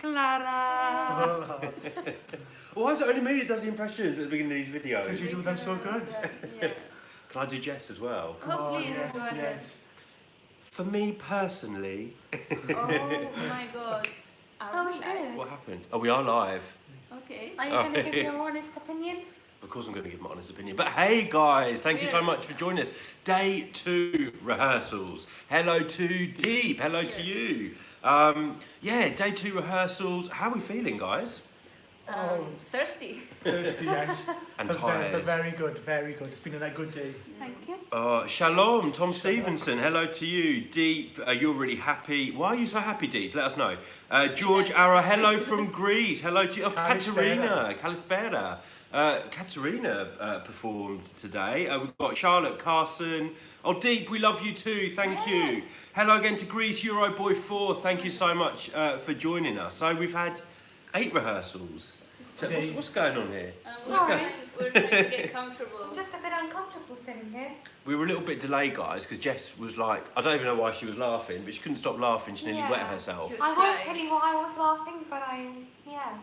Clara. Why is it only me that does the impressions at the beginning of these videos? Because you do them so good. Yeah. Can I do Jess as well? Oh, please, yes, go ahead. yes. For me personally, Oh my god. Are we live? what happened? Oh, we are live. Okay. Are you going to give your honest opinion? Of course I'm going to give my honest opinion. But hey guys, thank you so much for joining us. Day 2 rehearsals. Hello to Deep. Hello to you. Yeah, day 2 rehearsals. How are we feeling, guys? Thirsty. Thirsty, yes. And But tired. very good, very good. It's been a good day. Thank you. Shalom, Tom Stevenson. Hello to you. Deep, you're really happy. Why are you so happy, Deep? Let us know. George Ara, hello from Greece. Hello to you. Oh, Katerina. Kalispera. Katerina performed today. We've got Charlotte Carson. Oh, Deep, we love you too. Thank you. Hello again to Greece, Euroboy 4. Thank you so much for joining us. So we've had 8 rehearsals. What's going on here? We're trying to get comfortable. I'm just a bit uncomfortable sitting here. We were a little bit delayed, guys, because Jess was like, I don't even know why she was laughing, but she couldn't stop laughing. She nearly wet herself. She was I won't crying. tell you why I was laughing, but yeah.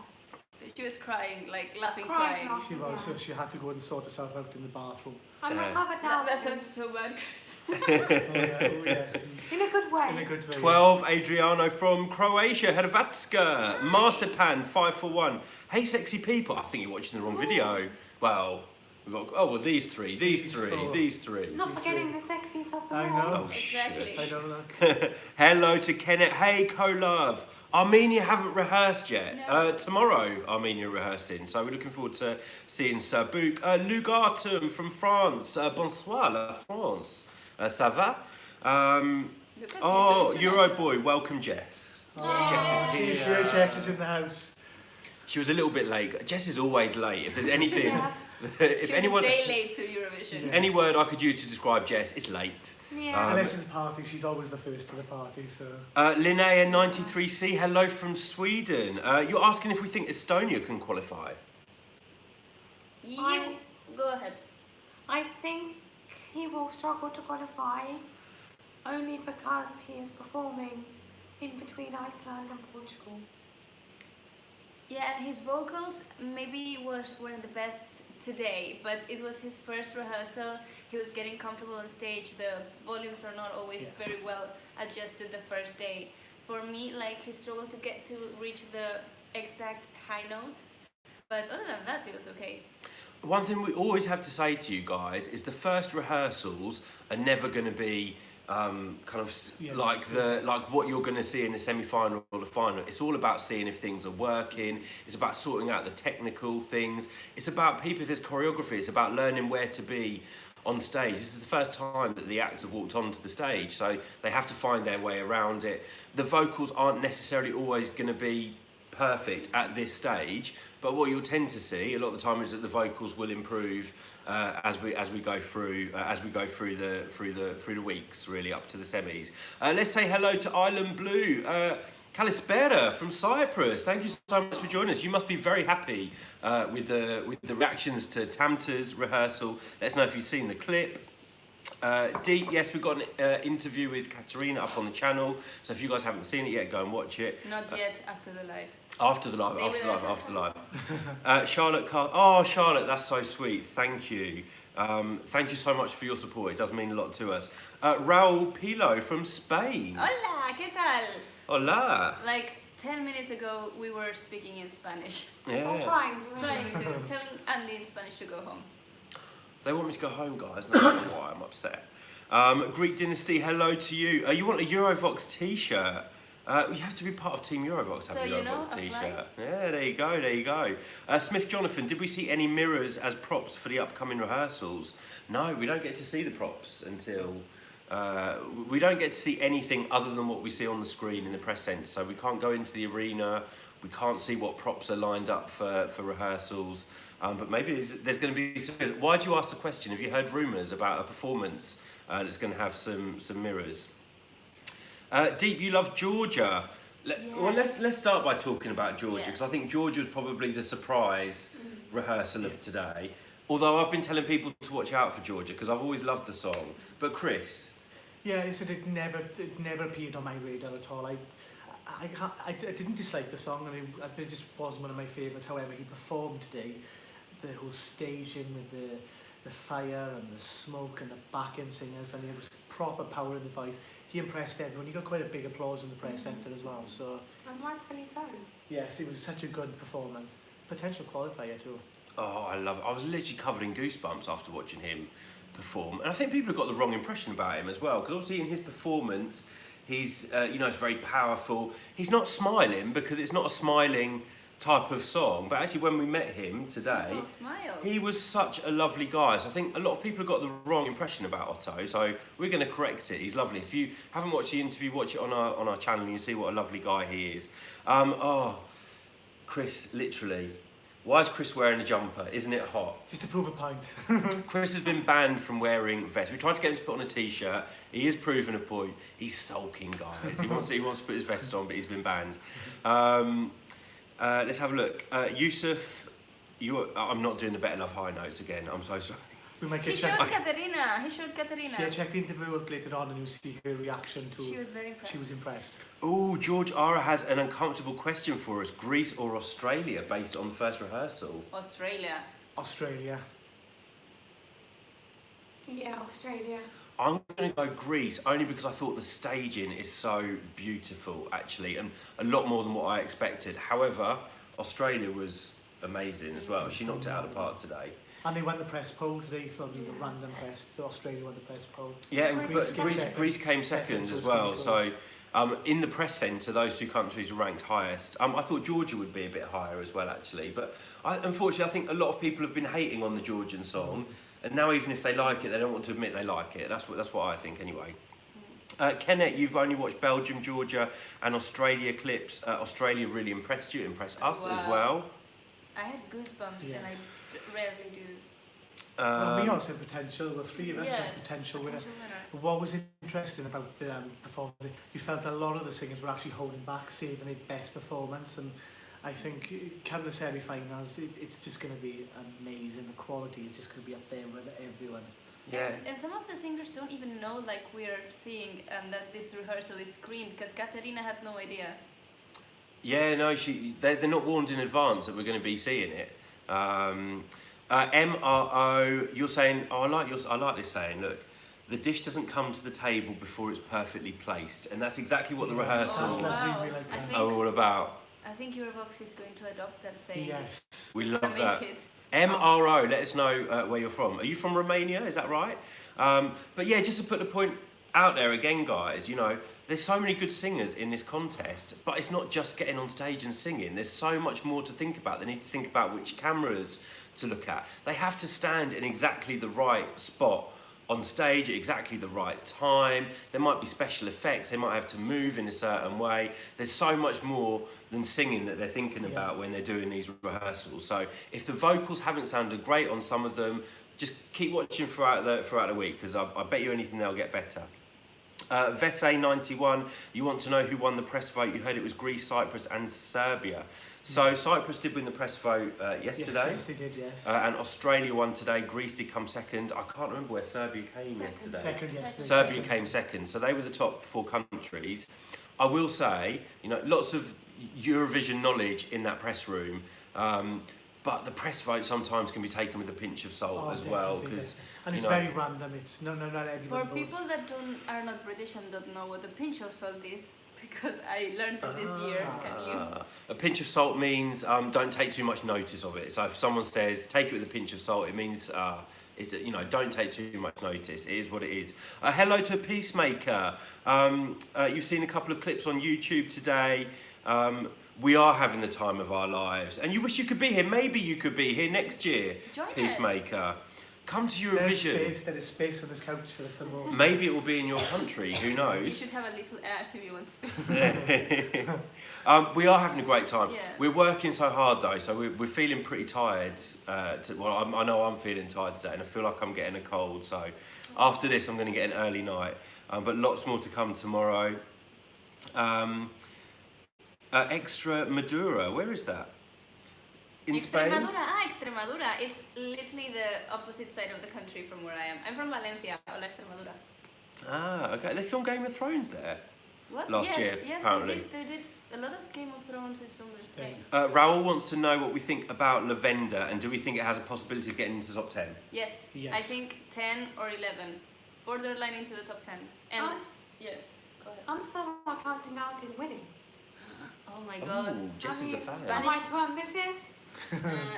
She was crying, like laughing, Crying, crying. She was, so she had to go and sort herself out in the bathroom. I'm recovered now. That sounds so bad, Chris. Oh yeah. In a good way. In a good way. 12, Adriano from Croatia, Hrvatska, Marsipan, 541. Hey, sexy people. I think you're watching the wrong video. Well, we've got, these three. Not forgetting the sexiest of them I all. know. Oh, Exactly. I don't know. Hello to Kenneth. Hey, co-love. Armenia haven't rehearsed yet. No. Tomorrow, Armenia are rehearsing, so we're looking forward to seeing Sabouk. Lugartum from France. Bonsoir, la France. Ça va? Look at Oh, this Euroboy, welcome Jess. Jess is here. She's here, Jess is in the house. She was a little bit late. Jess is always late. If there's anything, Yeah. if She was anyone, a day late to Eurovision. Yeah. any word I could use to describe Jess, it's late. Yeah. Unless it's a party, she's always the first to the party, so... Linnea 93C, hello from Sweden. You're asking if we think Estonia can qualify. You go ahead. I think he will struggle to qualify only because he is performing in between Iceland and Portugal. Yeah, and his vocals maybe weren't the best today, but it was his first rehearsal. He was getting comfortable on stage. The volumes are not always very well adjusted the first day. For me, like, he struggled to reach the exact high notes, but other than that, it was okay. One thing we always have to say to you guys is the first rehearsals are never going to be like what you're going to see in the semi-final or the final. It's all about seeing if things are working. It's about sorting out the technical things. It's about people, if there's choreography, it's about learning where to be on stage. This is the first time that the acts have walked onto the stage, so they have to find their way around it. The vocals aren't necessarily always going to be perfect at this stage, but what you'll tend to see a lot of the time is that the vocals will improve as we go through the weeks, really up to the semis. Let's say hello to Island Blue. Kalispera from Cyprus. Thank you so much for joining us. You must be very happy with the reactions to Tamta's rehearsal. Let us know if you've seen the clip. Deep, yes, we've got an interview with Katerina up on the channel, so if you guys haven't seen it yet, go and watch it. Not yet, after the live. After the live. Charlotte Charlotte, that's so sweet. Thank you. Thank you so much for your support. It does mean a lot to us. Raul Pilo from Spain. Hola, ¿qué tal? Hola. Like 10 minutes ago, we were speaking in Spanish. Yeah. Or trying Telling Andy in Spanish to go home. They want me to go home, guys. No matter why, I'm upset. Greek Dynasty, hello to you. You want a EUROVOXX t-shirt? You have to be part of Team EUROVOXX to have a EUROVOXX t-shirt. Yeah, there you go. Smith Jonathan, did we see any mirrors as props for the upcoming rehearsals? No, we don't get to see the props until... we don't get to see anything other than what we see on the screen in the press centre, so we can't go into the arena, we can't see what props are lined up for rehearsals, but maybe there's going to be some... Why do you ask the question? Have you heard rumours about a performance that's going to have some mirrors? Deep, you love Georgia. Well, let's start by talking about Georgia, because I think Georgia was probably the surprise rehearsal of today. Although I've been telling people to watch out for Georgia, because I've always loved the song. But Chris... Yeah, it never appeared on my radar at all. I didn't dislike the song. I mean, it just wasn't one of my favourites. However, he performed today. The whole staging with the fire and the smoke and the backing singers, and it was proper power in the voice. He impressed everyone. He got quite a big applause in the press centre as well. So, And rightfully so. yes, it was such a good performance. Potential qualifier too. Oh, I love it. I was literally covered in goosebumps after watching him perform. And I think people have got the wrong impression about him as well, because obviously in his performance, he's, it's very powerful. He's not smiling because it's not a smiling type of song, but actually when we met him today, He's all smiles. he was such a lovely guy. So I think a lot of people have got the wrong impression about Otto, so we're going to correct it. He's lovely. If you haven't watched the interview, watch it on our channel and you see what a lovely guy he is. Chris, literally. Why is Chris wearing a jumper? Isn't it hot? Just to prove a point. Chris has been banned from wearing vests. We tried to get him to put on a t-shirt. He is proving a point. He's sulking, guys. He wants to put his vest on, but he's been banned. Let's have a look. Yusuf, I'm not doing the Better Love high notes again. I'm so sorry. We might He get showed check. Katerina. He showed Katerina. Yeah, check the interview out later on and you'll see her reaction to. She was very impressed. She was impressed. Oh, George Ara has an uncomfortable question for us. Greece or Australia, based on the first rehearsal? Australia. Australia. Yeah, Australia. I'm going to go Greece only because I thought the staging is so beautiful, actually, and a lot more than what I expected. However, Australia was amazing as well. She knocked it out of the park today. And they won the press poll today for the random press. Australia won the press poll. Yeah, and Greece but came second. Greece came second Second, as so well. it's So pretty in the press centre, those two countries were ranked highest. I thought Georgia would be a bit higher as well, actually. But unfortunately, I think a lot of people have been hating on the Georgian song. And now even if they like it, they don't want to admit they like it. That's what I think anyway. Kenneth, you've only watched Belgium, Georgia and Australia clips. Australia really impressed you, impressed us as well. I had goosebumps and I Yes. rarely do. Well, we also had potential. Well, three of us Yes, had potential winner. winner. What was interesting about the performance, you felt a lot of the singers were actually holding back, saving their best performance, and I think come the semi-finals, it's just going to be amazing. The quality is just going to be up there with everyone. Yeah. And some of the singers don't even know like we're seeing and that this rehearsal is screened because Katerina had no idea. Yeah, no, they're not warned in advance that we're going to be seeing it. MRO, you're saying, I like this saying, look, the dish doesn't come to the table before it's perfectly placed. And that's exactly what the Yes. rehearsals Oh, wow. Really like I that. think, are all about. I think EUROVOXX is going to adopt that saying. Yes. We love And that. make it. MRO, let us know where you're from. Are you from Romania? Is that right? But yeah, just to put the point out there again, guys, there's so many good singers in this contest, but it's not just getting on stage and singing. There's so much more to think about. They need to think about which cameras to look at. They have to stand in exactly the right spot on stage at exactly the right time. There might be special effects. They might have to move in a certain way. There's so much more than singing that they're thinking about when they're doing these rehearsals. So if the vocals haven't sounded great on some of them, just keep watching throughout the week, because I bet you anything they'll get better. Vese91, you want to know who won the press vote? You heard it was Greece, Cyprus and Serbia. So Cyprus did win the press vote yesterday. Yes, they did, yes. And Australia won today. Greece did come second. I can't remember where Serbia came yesterday. Second yesterday. Serbia came second. So they were the top 4 countries. I will say, lots of Eurovision knowledge in that press room. But the press vote sometimes can be taken with a pinch of salt as well, definitely, because and it's very random. It's not everyone For votes. people that are not British and don't know what a pinch of salt is, because I learned it this year, can you? A pinch of salt means don't take too much notice of it. So if someone says take it with a pinch of salt, it means don't take too much notice. It is what it is. Hello to Peacemaker. You've seen a couple of clips on YouTube today. We are having the time of our lives, and you wish you could be here. Maybe you could be here next year, Join us. Peacemaker. Come to There's Eurovision. there is space on this couch for some more. Maybe it will be in your country. Who You knows? should have a little ass if you want space. We are having a great time. Yeah. We're working so hard though, so we're feeling pretty tired. I know I'm feeling tired today, and I feel like I'm getting a cold. So after this, I'm going to get an early night. But lots more to come tomorrow. Extra Madura, where is that? In Spain? Extremadura. It's literally the opposite side of the country from where I am. I'm from Valencia, Hola Extremadura. Ah, okay. They film Game of Thrones there. What? last year, Yes, apparently. they did. A lot of Game of Thrones is from Spain. Raoul wants to know what we think about Lavender and do we think it has a possibility of getting into the top 10? Yes, Yes. I think 10 or 11. Borderline into the top 10. And yeah, go ahead. I'm still not counting out in winning. Oh my god. Ooh, Jess is a fan. Am I too ambitious?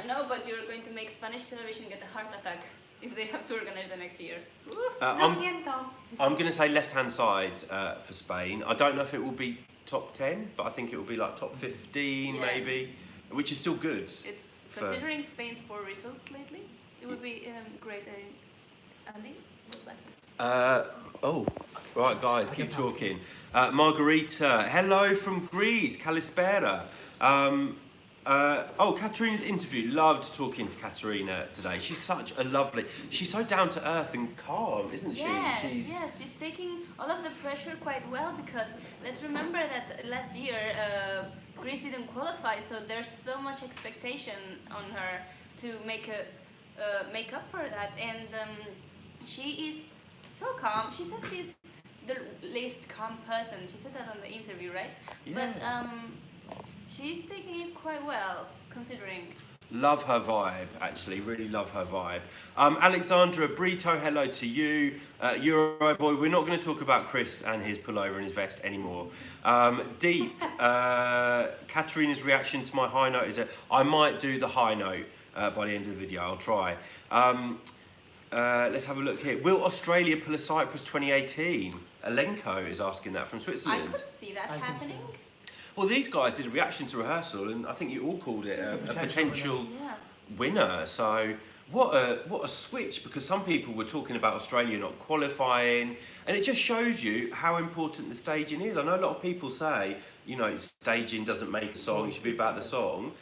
No, but you're going to make Spanish television get a heart attack if they have to organize the next year. Woo. Lo siento. I'm going to say left-hand side for Spain. I don't know if it will be top 10, but I think it will be like top 15 Yeah. maybe, which is still good. Considering Spain's poor results lately, it would be great. Andy? Oh, right guys, keep talking. Margarita, hello from Greece, Kalispera. Katerina's interview, loved talking to Katerina today. She's such a lovely, she's so down to earth and calm, isn't she? Yes, she's taking all of the pressure quite well because let's remember that last year Greece didn't qualify, so there's so much expectation on her to make up for that, and she is so calm. She says she's the least calm person. She said that on the interview, right? Yeah. But she's taking it quite well, considering. Love her vibe, actually, really love her vibe. Alexandra Brito, hello to you. Euro boy, we're not going to talk about Chris and his pullover and his vest anymore. Deep, Katerina's reaction to my high note is that I might do the high note by the end of the video, I'll try. Let's have a look here. Will Australia pull a Cyprus 2018? Alenko is asking that from Switzerland. I could see that happening. Well, these guys did a reaction to rehearsal, and I think you all called it a potential winner. So what a switch, because some people were talking about Australia not qualifying, and it just shows you how important the staging is. I know a lot of people say, you know, staging doesn't make a song, it should be about the song.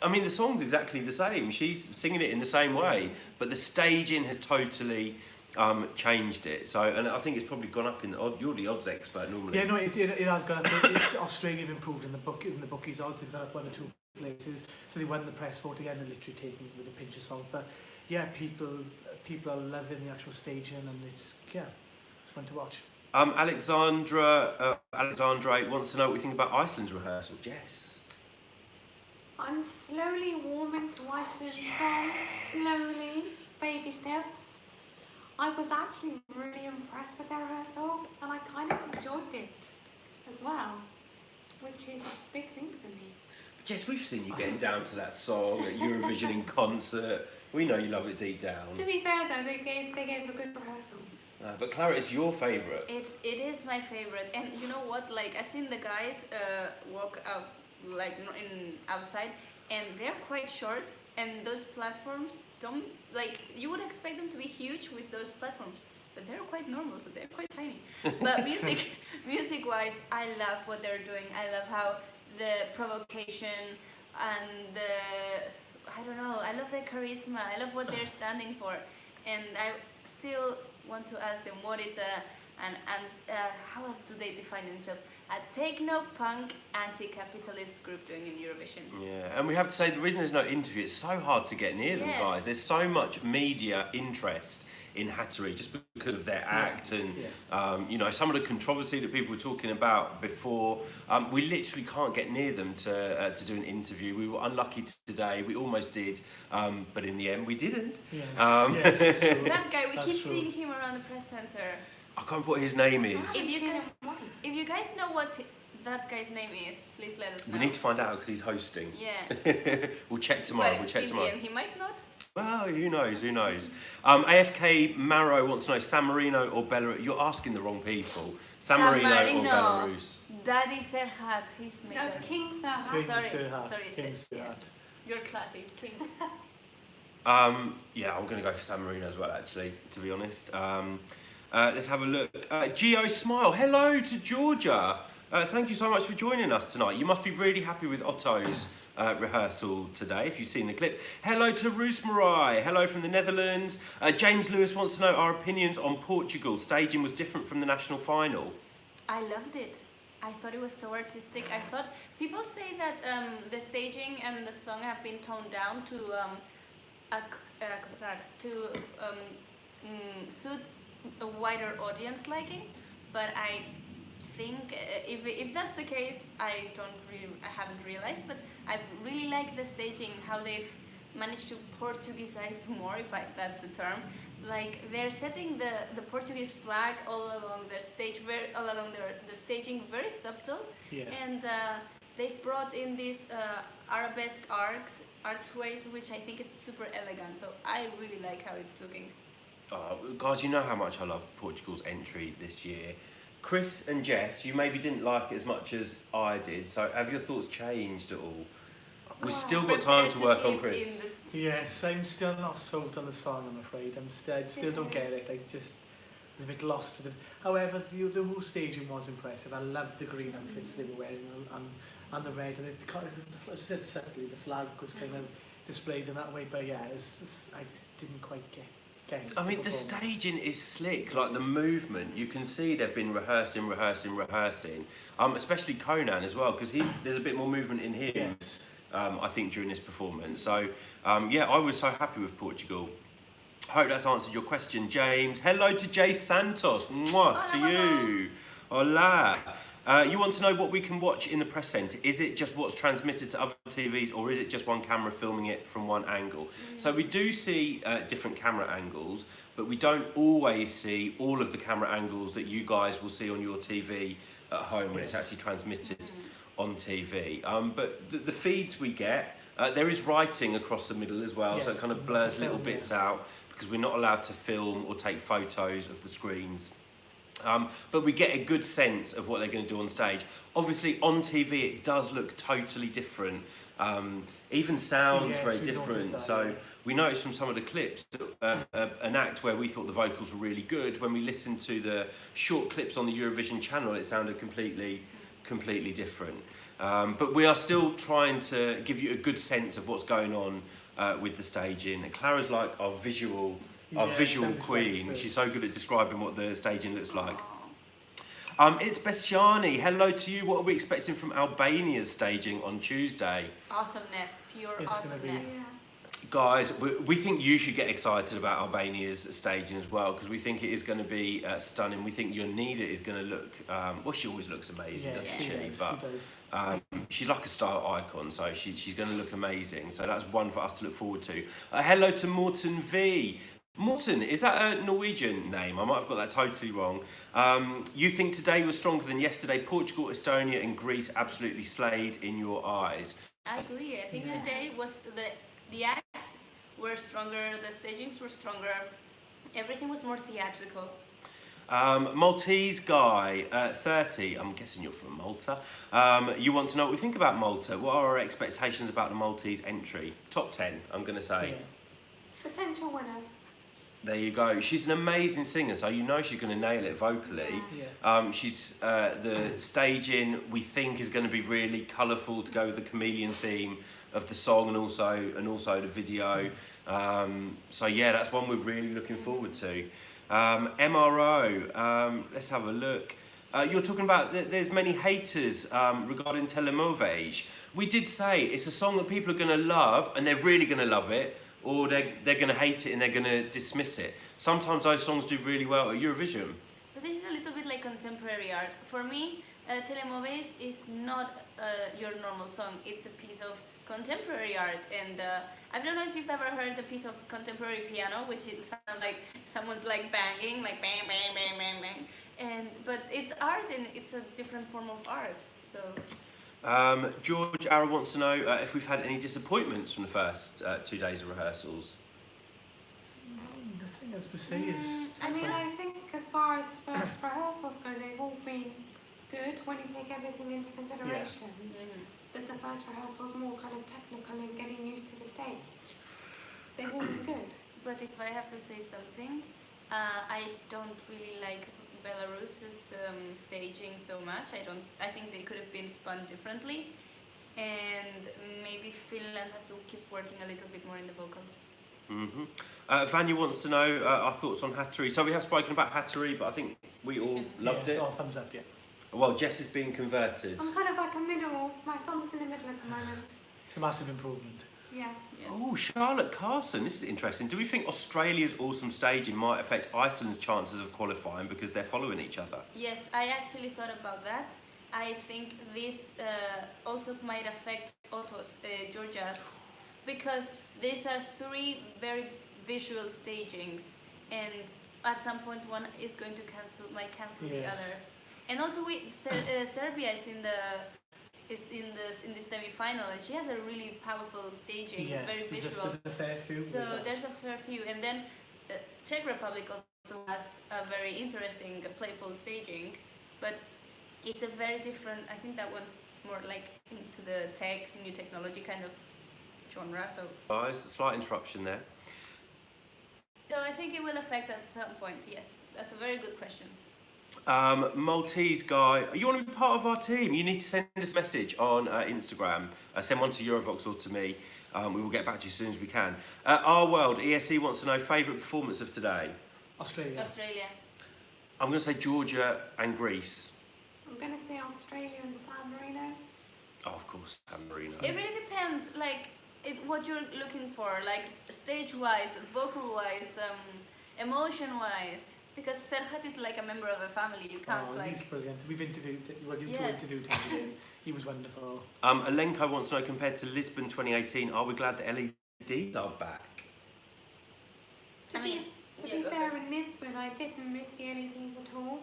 I mean, the song's exactly the same. She's singing it in the same way, but the staging has totally changed it. So, and I think it's probably gone up in the odds. You're the odds expert normally. Yeah, no, it has gone up. Australia have improved in the bookies odds. They've gone up 1 or 2 places. So they won the press vote again and literally taken it with a pinch of salt. But yeah, people are loving the actual staging, and it's fun to watch. Alexandra wants to know what we think about Iceland's rehearsal. Jess. I'm slowly warming to Iceland's song. Slowly, baby steps. I was actually really impressed with their rehearsal, and I kind of enjoyed it as well, which is a big thing for me. Jess, we've seen you getting down to that song at Eurovision in concert. We know you love it deep down. To be fair though, they gave a good rehearsal. But Clara, it's your favourite. It is my favorite, and you know what? Like, I've seen the guys walk out like in outside, and they're quite short, and those platforms don't, like, you would expect them to be huge with those platforms, but they're quite normal, so they're quite tiny. But music wise, I love what they're doing. I love how the provocation and I don't know, I love their charisma, I love what they're standing for, and I still want to ask them what is how do they define themselves? A techno-punk anti-capitalist group doing in Eurovision. Yeah, and we have to say the reason there's no interview, it's so hard to get near them, guys. There's so much media interest in Hattori just because of their act and you know, some of the controversy that people were talking about before. We literally can't get near them to do an interview. We were unlucky today. We almost did, but in the end we didn't. Yes. That guy, we keep seeing him around the press center. I can't remember what his name is. If you guys know what that guy's name is, please let us know. We need to find out because he's hosting. Yeah. We'll check tomorrow. But We'll check tomorrow. in the end, he might not. Well, who knows? Who knows? AFK Marrow wants to know San Marino or Belarus. You're asking the wrong people. San Marino or Belarus? Daddy Serhat, he's made No, King Serhat. Sorry, King Serhat. You're classy, King. Yeah, I'm going to go for San Marino as well, actually, to be honest. Let's have a look. Geo Smile, hello to Georgia. Thank you so much for joining us tonight. You must be really happy with Otto's rehearsal today, if you've seen the clip. Hello to Roosmarai, hello from the Netherlands. James Lewis wants to know our opinions on Portugal. Staging was different from the national final. I loved it. I thought it was so artistic. I thought people say that the staging and the song have been toned down to suit a wider audience liking, but I think if that's the case, I haven't realized, but I really like the staging, how they've managed to Portuguesize more, if that's the term. Like they're setting the Portuguese flag all along their stage, all along the staging, very subtle, and they've brought in these arabesque archways, which I think it's super elegant. So I really like how it's looking. Guys, you know how much I love Portugal's entry this year. Chris and Jess, you maybe didn't like it as much as I did, so have your thoughts changed at all? We've still got time to work on Chris. Yes, I'm still not sold on the song, I'm afraid. I still don't get it. I just was a bit lost with it. However, the whole staging was impressive. I loved the green outfits they were wearing and the red. And as I said subtly, the flag was kind of displayed in that way. But yeah, I just didn't quite get it. I mean, the staging is slick, like the movement. You can see they've been rehearsing. Especially Conan as well, because there's a bit more movement in him. Yes. I think during this performance. So yeah, I was so happy with Portugal. Hope that's answered your question, James. Hello to Jay Santos. Mwah, to you. Hola. You want to know what we can watch in the press centre? Is it just what's transmitted to other TVs, or is it just one camera filming it from one angle? So we do see different camera angles, but we don't always see all of the camera angles that you guys will see on your TV at home when it's actually transmitted on TV. But the feeds we get, there is writing across the middle as well, so it kind of blurs little bits out because we're not allowed to film or take photos of the screens. But we get a good sense of what they're going to do on stage. Obviously on TV it does look totally different. Even sounds very different. So we noticed from some of the clips an act where we thought the vocals were really good. When we listened to the short clips on the Eurovision channel, it sounded completely different. But we are still trying to give you a good sense of what's going on with the staging. Clara's like our visual queen. She's so good at describing what the staging looks like. It's Bessiani. Hello to you. What are we expecting from Albania's staging on Tuesday? Awesomeness, pure awesomeness. Guys, we think you should get excited about Albania's staging as well, because we think it is going to be stunning. We think Jonida is going to look, well, she always looks amazing, doesn't she? But she's like a style icon, so she's going to look amazing. So that's one for us to look forward to. Hello to Morton V. Morton, is that a Norwegian name? I might have got that totally wrong. You think today was stronger than yesterday? Portugal, Estonia and Greece absolutely slayed in your eyes. I agree. I think today was the acts were stronger, the stagings were stronger, everything was more theatrical. Maltese guy, 30, I'm guessing you're from Malta. You want to know what we think about Malta. What are our expectations about the Maltese entry? Top 10, I'm going to say. Potential winner. There you go. She's an amazing singer, so you know she's going to nail it vocally. She's the staging we think is going to be really colourful to go with the chameleon theme of the song and also the video. So yeah, that's one we're really looking forward to. MRO, let's have a look. You're talking about there's many haters regarding Tel Aviv. We did say it's a song that people are going to love, and they're really going to love it, or they're going to hate it and they're going to dismiss it. Sometimes those songs do really well at Eurovision. But this is a little bit like contemporary art. For me, Tel Aviv is not your normal song. It's a piece of contemporary art, and I don't know if you've ever heard a piece of contemporary piano, which it sounds like someone's like banging, like bang, bang, bang, bang, bang. But it's art, and it's a different form of art. So. George Arrow wants to know if we've had any disappointments from the first 2 days of rehearsals. Nothing as per se is. I mean, I think as far as first rehearsals go, they've all been good when you take everything into consideration. That the first rehearsal was more kind of technical and getting used to the stage. They've all been good. But if I have to say something, I don't really like Belarus's staging so much. I think they could have been spun differently, and maybe Finland has to keep working a little bit more in the vocals. Vanya wants to know our thoughts on Hattori. So we have spoken about Hattori, but I think we all loved it. Oh, thumbs up, yeah. Well, Jess is being converted. I'm kind of like a middle, my thumb's in the middle at the moment. It's a massive improvement. Yes. Yeah. Oh, Charlotte Carson, this is interesting. Do we think Australia's awesome staging might affect Iceland's chances of qualifying because they're following each other? Yes, I actually thought about that. I think this also might affect Otto's, Georgia's, because these are three very visual stagings, and at some point one is going to might cancel the Yes. other. And also, Serbia is in the semi-final, and she has a really powerful staging, Yes, very visual. there's a fair few. So there's a fair few, and then Czech Republic also has a very interesting, playful staging, but it's a very different. I think that one's more like into the new technology kind of genre. So Guys, slight interruption there. I think it will affect at some point. Yes, that's a very good question. Maltese guy, you want to be part of our team? You need to send us a message on Instagram. Send one to EUROVOXX or to me. We will get back to you as soon as we can. Our World, ESE wants to know favourite performance of today. Australia. I'm going to say Georgia and Greece. I'm going to say Australia and San Marino. Oh, of course, San Marino. It really depends, like what you're looking for, like stage-wise, vocal-wise, emotion-wise. Because Serhat is like a member of a family. You can't He's brilliant. We've interviewed. Yes. Interviewed him today. He was wonderful. Alenko wants to know, compared to Lisbon 2018, are we glad the LEDs are back? To be fair, in Lisbon, I didn't miss the LEDs at all.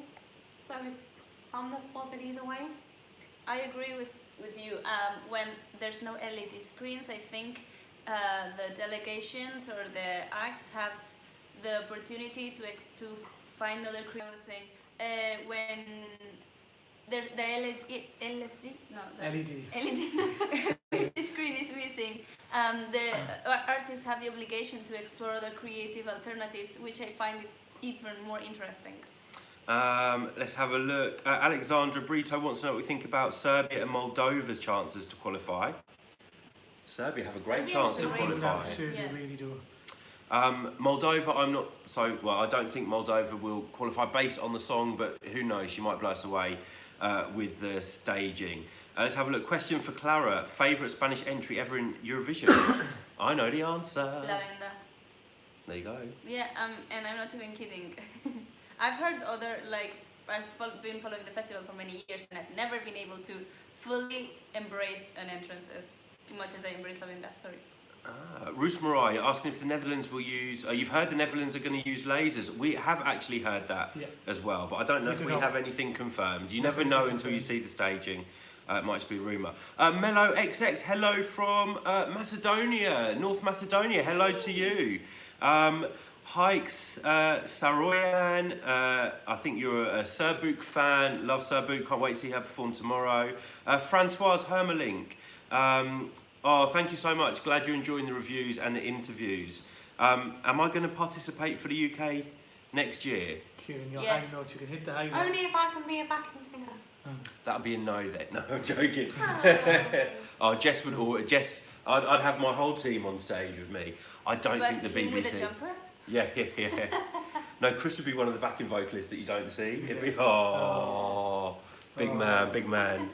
So I'm not bothered either way. I agree with you. When there's no LED screens, I think the delegations or the acts have the opportunity to find other creative thing. When the LSD, no, LED screen is missing, the artists have the obligation to explore other creative alternatives, which I find it even more interesting. Let's have a look. Alexandra Brito wants to know what we think about Serbia and Moldova's chances to qualify. Serbia have a great chance to qualify. Serbia really do. Moldova, I don't think Moldova will qualify based on the song, but who knows, she might blow us away with the staging. Let's have a look. Question for Clara. Favourite Spanish entry ever in Eurovision? I know the answer. La Venda. There you go. Yeah, and I'm not even kidding. I've heard I've been following the festival for many years, and I've never been able to fully embrace an entrance as much as I embrace La Venda, sorry. Roos Marai asking if the Netherlands will use. You've heard the Netherlands are going to use lasers. We have actually heard that as well, but I don't know if we have anything confirmed. You never know until you see the staging. It might just be a rumour. Mello XX, hello from Macedonia, North Macedonia. Hello to you. Hikes Saroyan, I think you're a Serbuk fan. Love Serbuk. Can't wait to see her perform tomorrow. Francoise Hermelink. Thank you so much. Glad you're enjoying the reviews and the interviews. Am I going to participate for the UK next year? Kieran, your high notes, you can hit the high notes. Only if I can be a backing singer. That'd be a no then. No, I'm joking. Jess would. I'd have my whole team on stage with me. I don't think the BBC. With a jumper? Yeah. No, Chris would be one of the backing vocalists that you don't see. It'd be big man.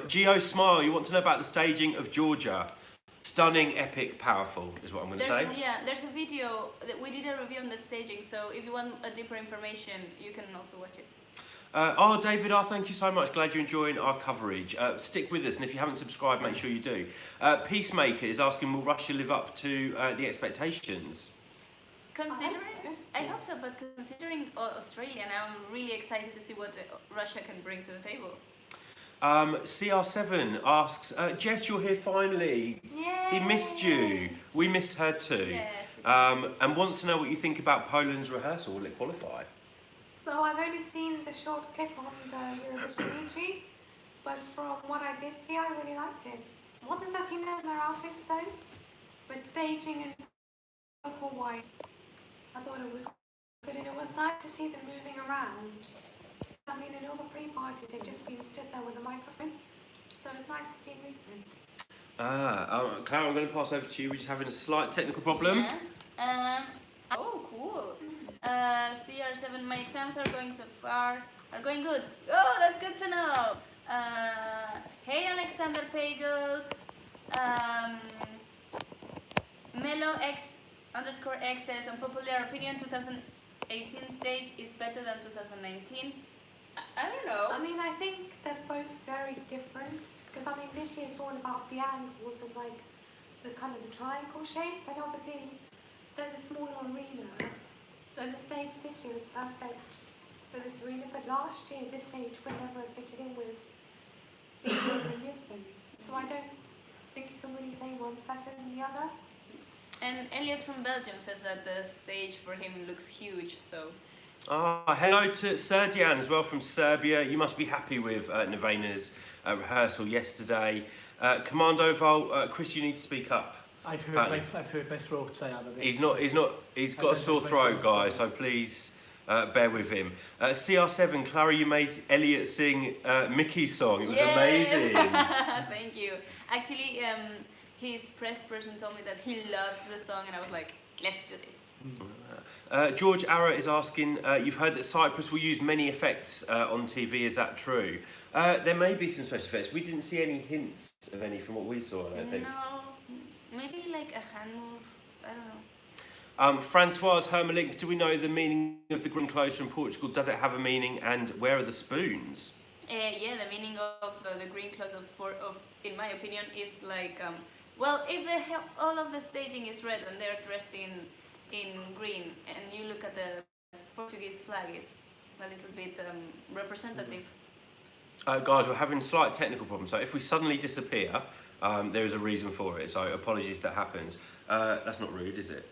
Geo Smile, you want to know about the staging of Georgia? Stunning, epic, powerful is what I'm going to say. Yeah, there's a video that we did a review on the staging, so if you want a deeper information, you can also watch it. David thank you so much. Glad you're enjoying our coverage. Stick with us, and if you haven't subscribed, make sure you do. Peacemaker is asking, will Russia live up to the expectations? I hope so, but considering Australia now, I'm really excited to see what Russia can bring to the table. CR7 asks, Jess, you're here finally. Yay! He missed you. We missed her too. Yes. And wants to know what you think about Poland's rehearsal. Will it qualify? So I've only seen the short clip on the Eurovision YouTube, but from what I did see, I really liked it. Wasn't so keen on their outfits though, but staging and vocal-wise, I thought it was good, and it was nice to see them moving around. I mean, in all the pre-parties, they've just been stood there with a microphone, so it's nice to see movement. Clara, I'm going to pass over to you. We're just having a slight technical problem. Yeah. Cool. CR7, my exams are going good. Oh, that's good to know. Hey, Alexander Pagels. Milo X_X says, unpopular opinion, 2018 stage is better than 2019. I don't know. I mean, I think they're both very different because I mean, this year it's all about the angles and like the kind of the triangle shape, and obviously there's a smaller arena, so the stage this year is perfect for this arena. But last year, this stage would never have fitted in with the arena in Lisbon, so I don't think you can really say one's better than the other. And Elliot from Belgium says that the stage for him looks huge, so. Hello to Serdian as well from Serbia. You must be happy with Nevena's rehearsal yesterday. Commando Vol, Chris, you need to speak up. I've heard my throat say I'm a bit. He's got a sore throat, guys, so please bear with him. CR7, Clara, you made Elliot sing Mickey's song. It was amazing. Thank you. Actually, his press person told me that he loved the song, and I was like, let's do this. George Ara is asking, you've heard that Cyprus will use many effects on TV, is that true? There may be some special effects. We didn't see any hints of any from what we saw, I don't think. No, maybe like a hand move, I don't know. Francoise Hermelink, do we know the meaning of the green clothes from Portugal? Does it have a meaning, and where are the spoons? Yeah, the meaning of the green clothes of, in my opinion, is like, well, if all of the staging is red and they're dressed in green, and you look at the Portuguese flag, it's a little bit representative. Guys, we're having slight technical problems, so if we suddenly disappear, there is a reason for it, so apologies if that happens. That's not rude, is it?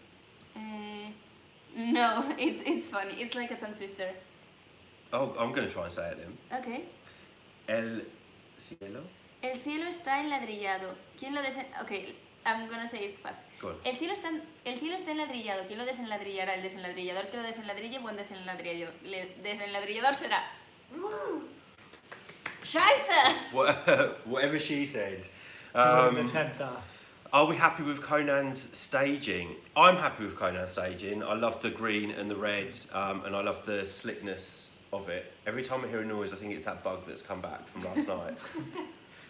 No, it's funny. It's like a tongue twister. Oh, I'm going to try and say it then. Okay. El cielo. El cielo está enladrillado. ¿Quién lo Okay, I'm gonna say it fast. Go on. El cielo está enladrillado. ¿Quién lo desenladrillará? El desenladrillador que lo desenladrille, buen desenladrillador será. Scheiße! Whatever she said. Attempt Are we happy with Conan's staging? I'm happy with Conan's staging. I love the green and the red, and I love the slickness of it. Every time I hear a noise, I think it's that bug that's come back from last night.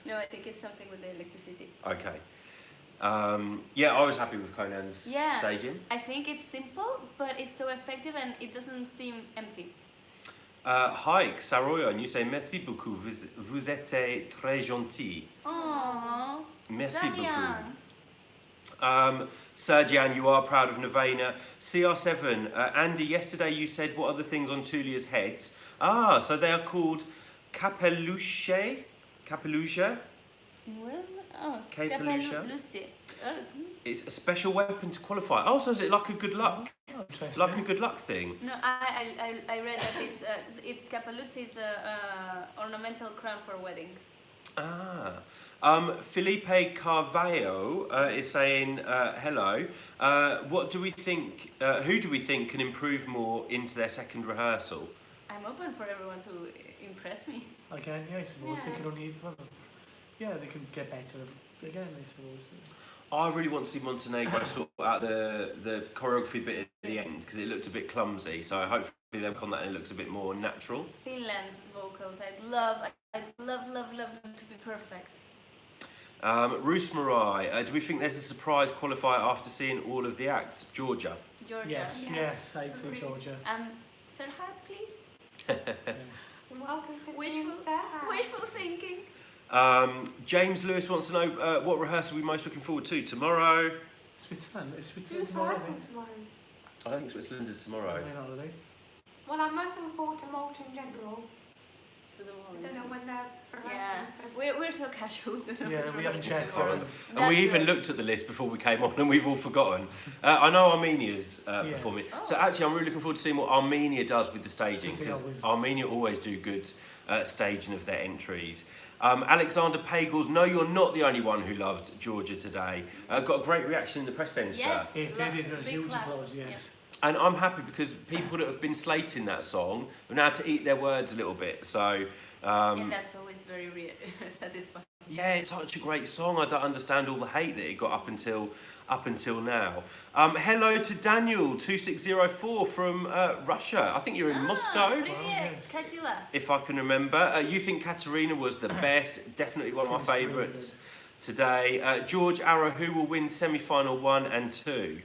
No, I think it's something with the electricity. Okay. Yeah, I was happy with Conan's staging. I think it's simple, but it's so effective and it doesn't seem empty. Hi, Saroyan, you say merci beaucoup. Vous êtes très gentil. Aww. Merci Darian. beaucoup. Sergian, you are proud of Nevena. CR7, Andy, yesterday you said what are the things on Tulia's heads? So they are called capeluche? Capeluche? Well, Capeluche. It's a special weapon to qualify. Oh, so is it like a good luck? Oh, like a good luck thing? No, I read that it's capeluche is a ornamental crown for a wedding. Felipe Carvalho is saying hello. What do we think? Who do we think can improve more into their second rehearsal? I'm open for everyone to impress me. Again, I suppose they can only. They can get better again, I suppose. I really want to see Montenegro sort out the choreography bit at the end because it looked a bit clumsy. So hopefully they'll work on that and it looks a bit more natural. Finland's vocals, I'd love them to be perfect. Roos Marai, do we think there's a surprise qualifier after seeing all of the acts? Georgia. Yes, I'd say Georgia. Serhat, please. Yes. Welcome to Team Serhat. Wishful thinking. James Lewis wants to know what rehearsal we're most looking forward to tomorrow. Switzerland. Is Who's Switzerland tomorrow? tomorrow? I don't think Switzerland is tomorrow. Are they? Well, I'm most looking forward to Malta in general. To the I don't know when they're Yeah, rehearsing. we're so casual. We haven't checked. And we even looked at the list before we came on and we've all forgotten. I know Armenia's performing. Oh. So actually I'm really looking forward to seeing what Armenia does with the staging because Armenia always do good staging of their entries. Alexander Pagels, no, you're not the only one who loved Georgia today. Got a great reaction in the press centre. Yes, It did a huge applause, yes. Yeah. And I'm happy because people that have been slating that song have now to eat their words a little bit. So, and that's always very satisfying. yeah, it's such a great song. I don't understand all the hate that it got up until now. Hello to Daniel 2604 from Russia. I think you're in Moscow. Привет, Katila. If I can remember. You think Katerina was the best, definitely one of my favourites today. George Arrow, who will win semi-final 1 and 2?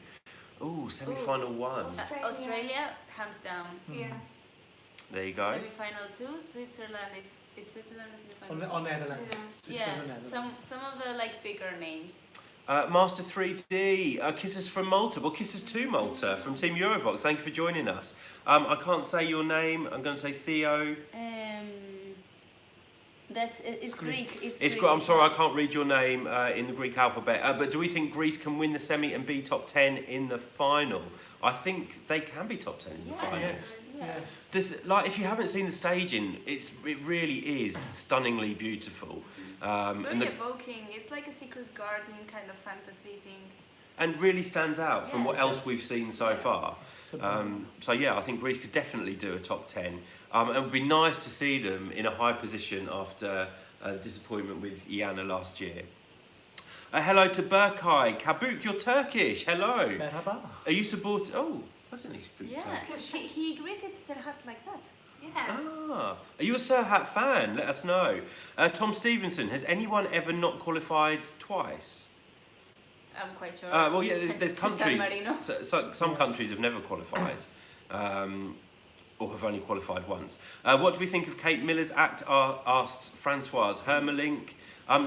Ooh, semi-final 1. Australia, hands down. Yeah. There you go. Semi-final 2, Switzerland. Is Switzerland the semi-final? Or Netherlands. Yeah, some of the like bigger names. Master 3D, kisses from Malta. Well, kisses to Malta from Team EUROVOXX. Thank you for joining us. I can't say your name. I'm going to say Theo. It's Greek. It's Greek. Greek. I'm sorry, I can't read your name in the Greek alphabet. But do we think Greece can win the semi and be top 10 in the final? I think they can be top 10 in the final. Yes. This, like, if you haven't seen the staging, it really is stunningly beautiful. It's very evoking. It's like a secret garden kind of fantasy thing. And really stands out from what else Yes. we've seen so far. So yeah, I think Greece could definitely do a top 10. And it would be nice to see them in a high position after disappointment with Iana last year. Hello to Berkay. Kabuk, you're Turkish. Hello. Merhaba. Are you supporting? Oh, I didn't speak Turkish. He greeted Serhat like that. Yeah. Ah, are you a Serhat fan? Let us know. Tom Stevenson, has anyone ever not qualified twice? I'm quite sure. Well, yeah, there's San countries. Marino. Some countries have never qualified, or have only qualified once. What do we think of Kate Miller's act? Asks Francoise Hermelink.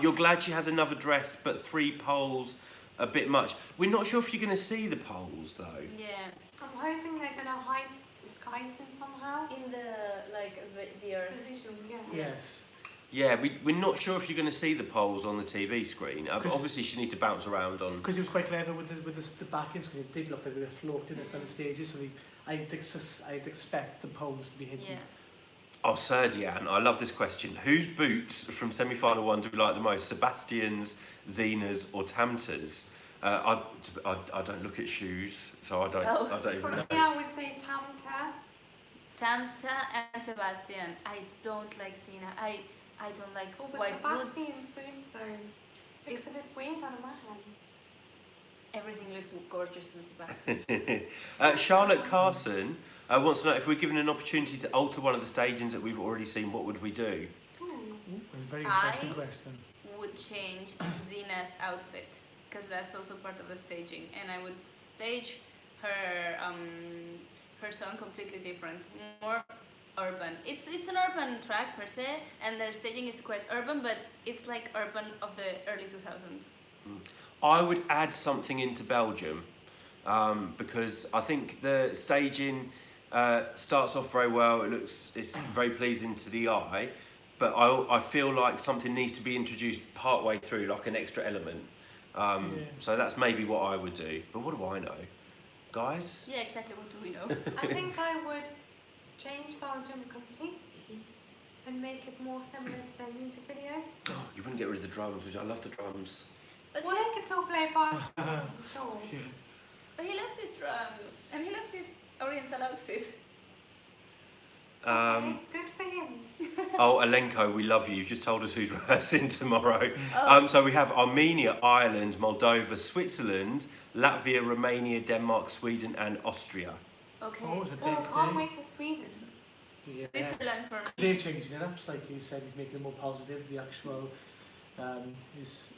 You're glad she has another dress, but 3 poles, a bit much. We're not sure if you're going to see the poles though. Yeah. I'm hoping they're gonna hide disguise him somehow. In the earth. The visual, yeah. Yes. Yeah, we're not sure if you're going to see the poles on the TV screen. But obviously, she needs to bounce around on. Because he was quite clever with the backing screen. It did look like they were floating at some stages, so I'd expect the poles to be hidden. Yeah. Oh, Serdian, I love this question. Whose boots from semi-final 1 do we like the most? Sebastian's, Zena's, or Tamta's? I don't look at shoes, so I don't even know. Yeah, I would say Tamta. Tamta and Sebastian. I don't like Zena. I don't like Oh, but white boots. Sebastian's boots though looks a bit weird on a man. Everything looks gorgeous on Sebastian. Charlotte Carson wants to know if we're given an opportunity to alter one of the stagings that we've already seen, what would we do? Ooh, a very interesting question. Would change Zena's outfit because that's also part of the staging, and I would stage her her song completely different, more urban. It's an urban track per se, and their staging is quite urban, but it's like urban of the early 2000s. I would add something into Belgium because I think the staging starts off very well. It's very pleasing to the eye, but I feel like something needs to be introduced part way through, like an extra element. So that's maybe what I would do. But what do I know, guys? Yeah, exactly. What do we know? I think I would change Belgium completely and make it more similar to their music video. Oh, you wouldn't get rid of the drums, which I love the drums. But Well, they can still play Belgium, I'm sure. But he loves his drums and he loves his oriental outfit. Okay, good for him. Oh, Alenko, we love you. You've just told us who's rehearsing tomorrow. Oh. So we have Armenia, Ireland, Moldova, Switzerland, Latvia, Romania, Denmark, Sweden, and Austria. Okay. Oh, it's a Oh, big can't thing. wait for Sweden. Yeah. Switzerland for They're me. changing it up, like you said, he's making it more positive, the actual his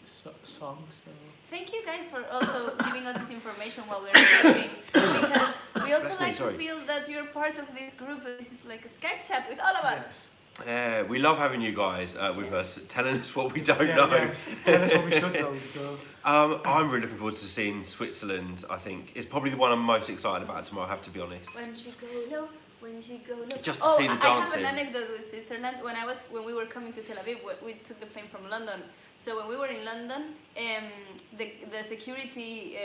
song. So. Thank you guys for also giving us this information while we're recording, because we also Bless me, like sorry. to feel that you're part of this group. This is like a Skype chat with all of us. Yes. We love having you guys with us, telling us what we don't Yeah, know. yes. Tell us what we should know. So. I'm really looking forward to seeing Switzerland. I think it's probably the one I'm most excited about tomorrow. I have to be honest. When she go low, when she go low. Just to see the I dancing. have an anecdote with Switzerland. When we were coming to Tel Aviv, we took the plane from London. So when we were in London, the security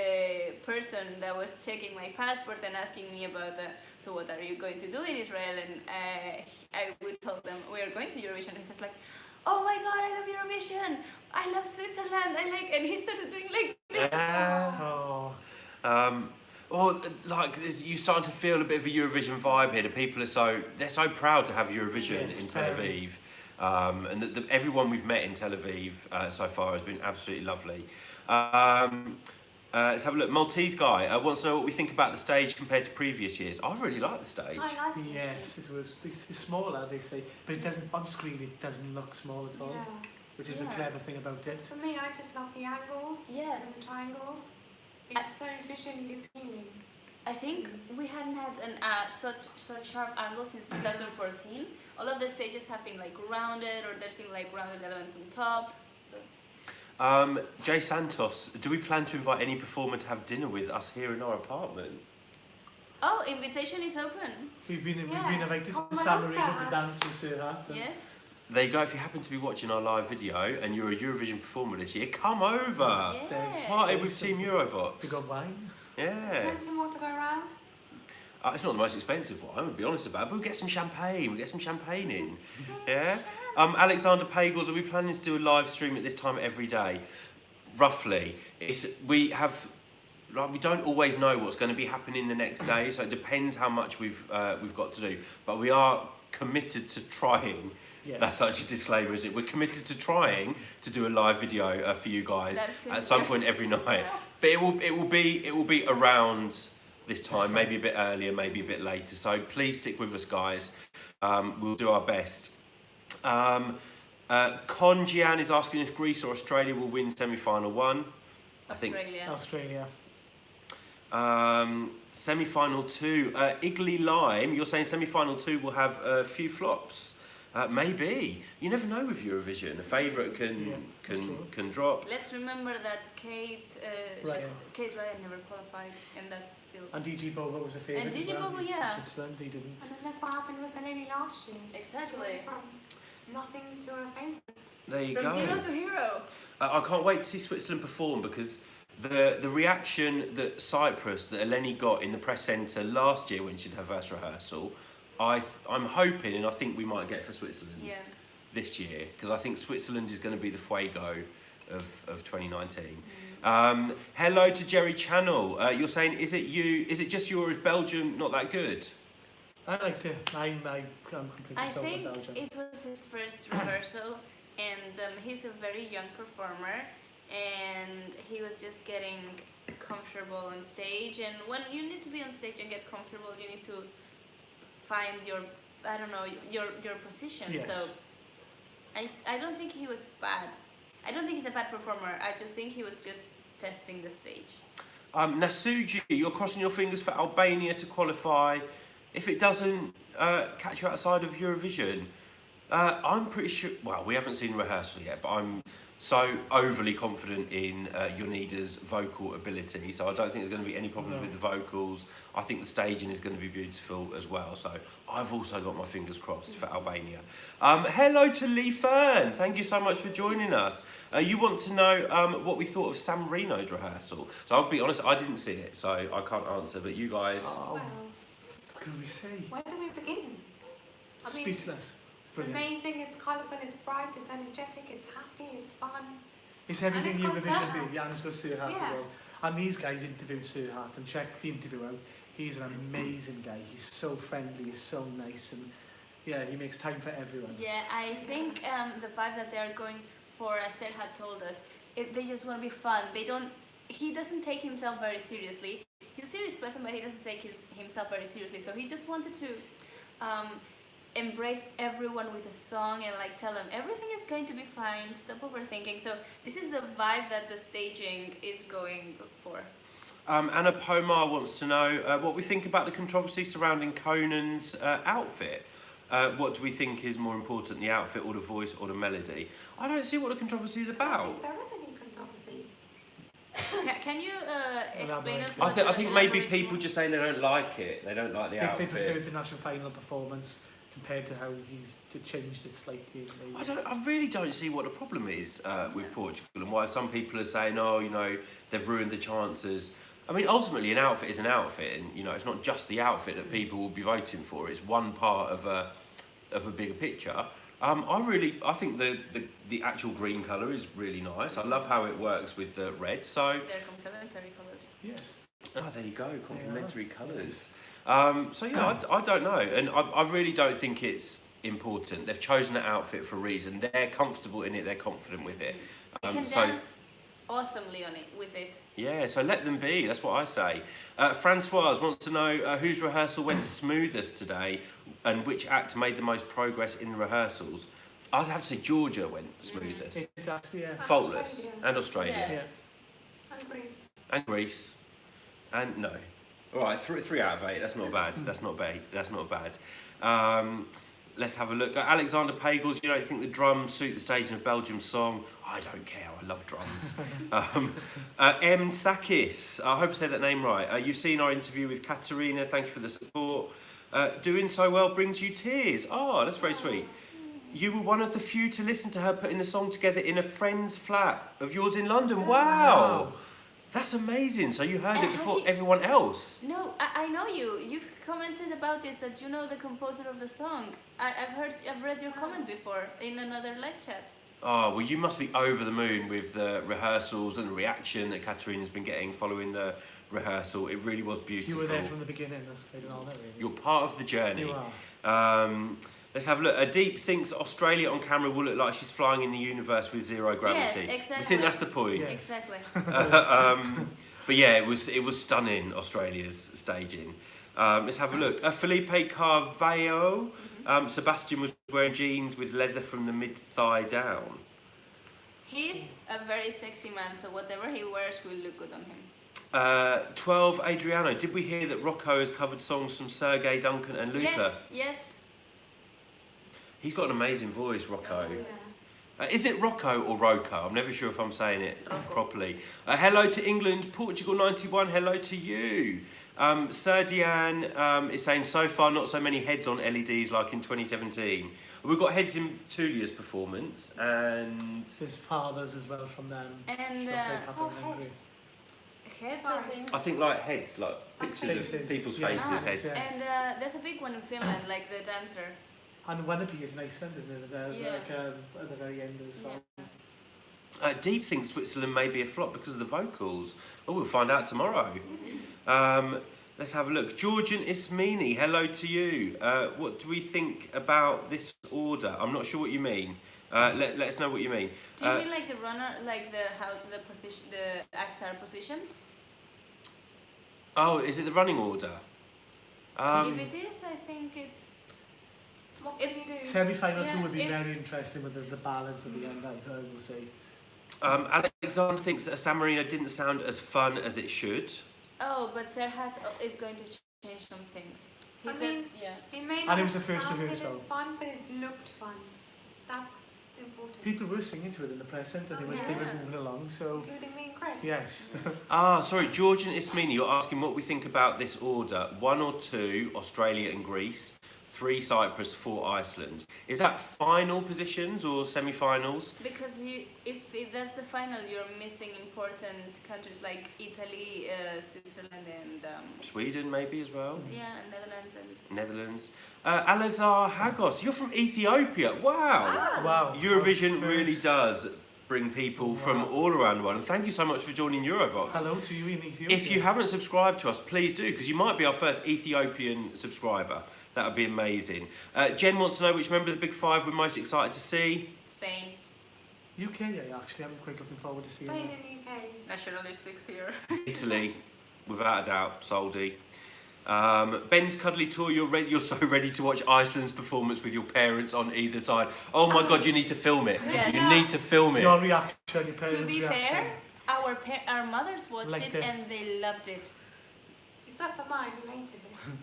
person that was checking my passport and asking me about so what are you going to do in Israel? And I would tell them we are going to Eurovision. He's just like, oh my God, I love Eurovision. I love Switzerland. And he started doing like this. Oh. Or like you start to feel a bit of a Eurovision vibe here. The people are they're so proud to have Eurovision Yes, in Tel Aviv. And everyone we've met in Tel Aviv so far has been absolutely lovely. Let's have a look. Maltese guy wants to know what we think about the stage compared to previous years. I really like the stage. I like it. Yes, it's smaller, they say, but it doesn't on screen. It doesn't look small at all. Yeah. which is the clever thing about it. For me, I just love the angles Yes. and the triangles. It's so visually appealing. I think we hadn't had such sharp angles since 2014. All of the stages have been like rounded, or there's been like rounded elements on top. So. Jay Santos, do we plan to invite any performer to have dinner with us here in our apartment? Oh, invitation is open. We've been Yeah, invited come to on, San Marino Sir to dance with Sir Hart. Yes. There you go. If you happen to be watching our live video and you're a Eurovision performer this year, come over. Yes. Party with Team We Eurovox. got wine. Yeah. There's plenty more to go around. It's not the most expensive one, I'm be honest about it, but we'll get some champagne. We'll get some champagne in. Yeah. Alexander Pagels, are we planning to do a live stream at this time every day? Roughly. We don't always know what's going to be happening the next day, so it depends how much we've got to do. But we are committed to trying. Yes. That's such a disclaimer, isn't it? We're committed to trying to do a live video for you guys at some point every night. But it will be around this time, maybe a bit earlier, maybe a bit later. So please stick with us, guys. We'll do our best. Conjian is asking if Greece or Australia will win semi-final one. Australia. Semi-final two. Iggly Lime, you're saying semi-final two will have a few flops. Maybe. You never know with Eurovision. A favourite can drop. Let's remember that Kate Ryan never qualified, and that's still. And DG Bobo was a favourite. And DG as well. Bobo, yeah. Switzerland, they didn't. And then look what happened with the lady last year. Exactly. From nothing to a favourite. There you From go. zero to hero. I can't wait to see Switzerland perform, because the reaction that Eleni got in the press centre last year when she did her first rehearsal, I'm hoping, and I think we might get for Switzerland this year, because I think Switzerland is going to be the fuego of 2019. Hello to Jerry Channel. You're saying, is it just you, or is Belgium not that good? I liked it. I'm completely I sold on think Belgium. it was his first rehearsal, and he's a very young performer, and he was just getting comfortable on stage. And when you need to be on stage and get comfortable, you need to find your position. Yes. So I don't think he was bad. I don't think he's a bad performer. I just think he was just testing the stage. Nasuji, you're crossing your fingers for Albania to qualify. If it doesn't catch you outside of Eurovision, I'm pretty sure. Well, we haven't seen rehearsal yet, but I'm so overly confident in Yonida's vocal ability, so I don't think there's going to be any problems with the vocals. I think the staging is going to be beautiful as well, so I've also got my fingers crossed for Albania. Hello to Lee Fern, thank you so much for joining us. You want to know what we thought of San Marino's rehearsal. So I'll be honest, I didn't see it, so I can't answer, but you guys... What can we say? Where do we begin? I mean, Speechless. it's amazing, it's colourful, it's bright, it's energetic, it's happy, it's fun. It's everything And it's got Eurovision Sir Hart. did. Yeah, and it's got Sir Hart as well. And these guys interviewed Sir Hart, and check the interview out. He's an amazing guy. He's so friendly, he's so nice, and yeah, he makes time for everyone. Yeah, I think the vibe that they're going for, as Serhat told us, they just want to be fun. He doesn't take himself very seriously. He's a serious person, but he doesn't take himself very seriously. So he just wanted to embrace everyone with a song and like tell them everything is going to be fine, stop overthinking. So this is the vibe that the staging is going for. Anna Pomar wants to know what we think about the controversy surrounding Conan's outfit. What do we think is more important, the outfit or the voice or the melody? I don't see what the controversy is I about. think there isn't any controversy. Can you explain us? I think maybe people just saying they don't like it. They don't like the They outfit. preferred the national final performance compared to how he's changed it slightly. I really don't see what the problem is with Portugal, and why some people are saying, oh, you know, they've ruined the chances. I mean, ultimately, an outfit is an outfit, and you know, it's not just the outfit that people will be voting for. It's one part of a bigger picture. I think the actual green colour is really nice. I love how it works with the red. So They're complementary colours. Yes. oh, there you go, complementary colours. So yeah, I don't know, and I really don't think it's important. They've chosen an outfit for a reason. They're comfortable in it. They're confident with it. They can So dance awesomely on it with it. yeah, so let them be. That's what I say. Francoise wants to know whose rehearsal went smoothest today, and which act made the most progress in the rehearsals. I'd have to say Georgia went smoothest. It actually, yeah. Faultless. Australia. And Australia. Yes. Yeah. And Greece. And Greece. And no. All right, 3 out of 8. That's not bad. That's not bad. That's not bad. Let's have a look. Alexander Pagels, you don't think the drums suit the stage in a Belgium song? I don't care. I love drums. M. Sakis, I hope I said that name right. You've seen our interview with Katerina. Thank you for the support. Doing so well brings you tears. Oh, that's very sweet. You were one of the few to listen to her putting the song together in a friend's flat of yours in London. Wow. That's amazing. So you heard it before everyone else? No, I know you. You've commented about this, that you know the composer of the song. I've read your comment before in another live chat. Oh, well, you must be over the moon with the rehearsals and the reaction that Katerina's been getting following the rehearsal. It really was beautiful. You were there from the beginning, that's quite an honour, really. You're part of the journey. You are. Let's have a look. Deep thinks Australia on camera will look like she's flying in the universe with zero gravity. Yes, exactly. You think that's the point? Yeah. Exactly. But yeah, it was stunning, Australia's staging. Let's have a look. Felipe Carvalho. Sebastian was wearing jeans with leather from the mid-thigh down. He's a very sexy man, so whatever he wears will look good on him. 12 Adriano. Did we hear that Rocco has covered songs from Sergei, Duncan and Luca? Yes. He's got an amazing voice, Rocco. Oh, yeah. Is it Rocco or Rocco? I'm never sure if I'm saying it properly. Hello to England, Portugal 91, hello to you. Serdian is saying, so far not so many heads on LEDs like in 2017. We've got heads in Tulia's performance and... His father's as well from them. And Heads. heads, I think. I think like heads, like pictures of people's Yeah. faces, heads. Yeah. And there's a big one in Finland, like the dancer. And Wannabe is in Iceland, isn't it? Yeah. Like, at the very end of the song. Yeah. Deep thinks Switzerland may be a flop because of the vocals. Oh, we'll find out tomorrow. Let's have a look. Georgian Ismini, hello to you. What do we think about this order? I'm not sure what you mean. Let us know what you mean. Do you mean like the runner, like how the position, the acts are positioned? Oh, is it the running order? If it is, I think it's... What can you do? Semi-final two Yeah, would be it's- very interesting with the balance at the end, I will say. Alexander thinks that San Marino didn't sound as fun as it should. Oh, but Serhat is going to change some things. He I said, mean, yeah. It may And not it was the first sounded rehearsal. as fun, but it looked fun. That's important. People were singing to it in the press centre, they were Yeah. moving along, so... Including me and Chris. Yes. Sorry, Georgian Ismini, you're asking what we think about this order. 1 or 2, Australia and Greece. 3, Cyprus, 4, Iceland. Is that final positions or semi-finals? Because that's the final, you're missing important countries like Italy, Switzerland, and Sweden maybe as well? Netherlands and... Netherlands. Alazar Hagos, you're from Ethiopia. Wow. Wow. Eurovision Our really first- does bring people from all around the world. And thank you so much for joining EUROVOXX. Hello to you in Ethiopia. If you haven't subscribed to us, please do, because you might be our first Ethiopian subscriber. That would be amazing. Jen wants to know which member of the Big Five we're most excited to see. Spain. UK, yeah, actually, I'm quite looking forward to seeing Spain it. and UK. Nationalistics here. Italy, without a doubt, Soldi. Ben's Cuddly Tour, you're so ready to watch Iceland's performance with your parents on either side. Oh my God, you need to film it. Yeah. You need to film it. Your reaction, your parents' To be reaction. fair, our mothers watched Liked it it. and they loved it. Except for mine, who hated it.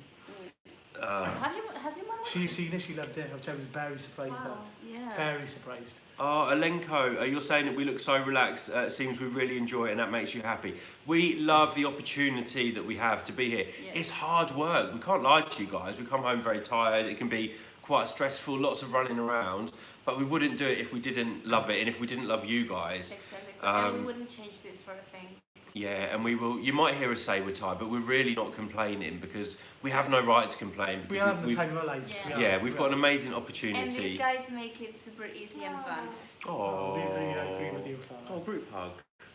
Has your mother watched She's seen it, she loved it, which I was very surprised Wow. at. Yeah. Very surprised. Alenko, you're saying that we look so relaxed. Seems we really enjoy it and that makes you happy. We love the opportunity that we have to be here. Yeah. It's hard work. We can't lie to you guys. We come home very tired. It can be quite stressful, lots of running around. But we wouldn't do it if we didn't love it and if we didn't love you guys. Exactly. And we wouldn't change this for a thing. Yeah, and we will. You might hear us say we're tired, but we're really not complaining because we have no right to complain. We because are having the we've- time of our lives. Yeah. Yeah, we've got an amazing And opportunity. these guys make it super easy and fun. Oh, we Oh, agree with you, Clara. oh, group hug.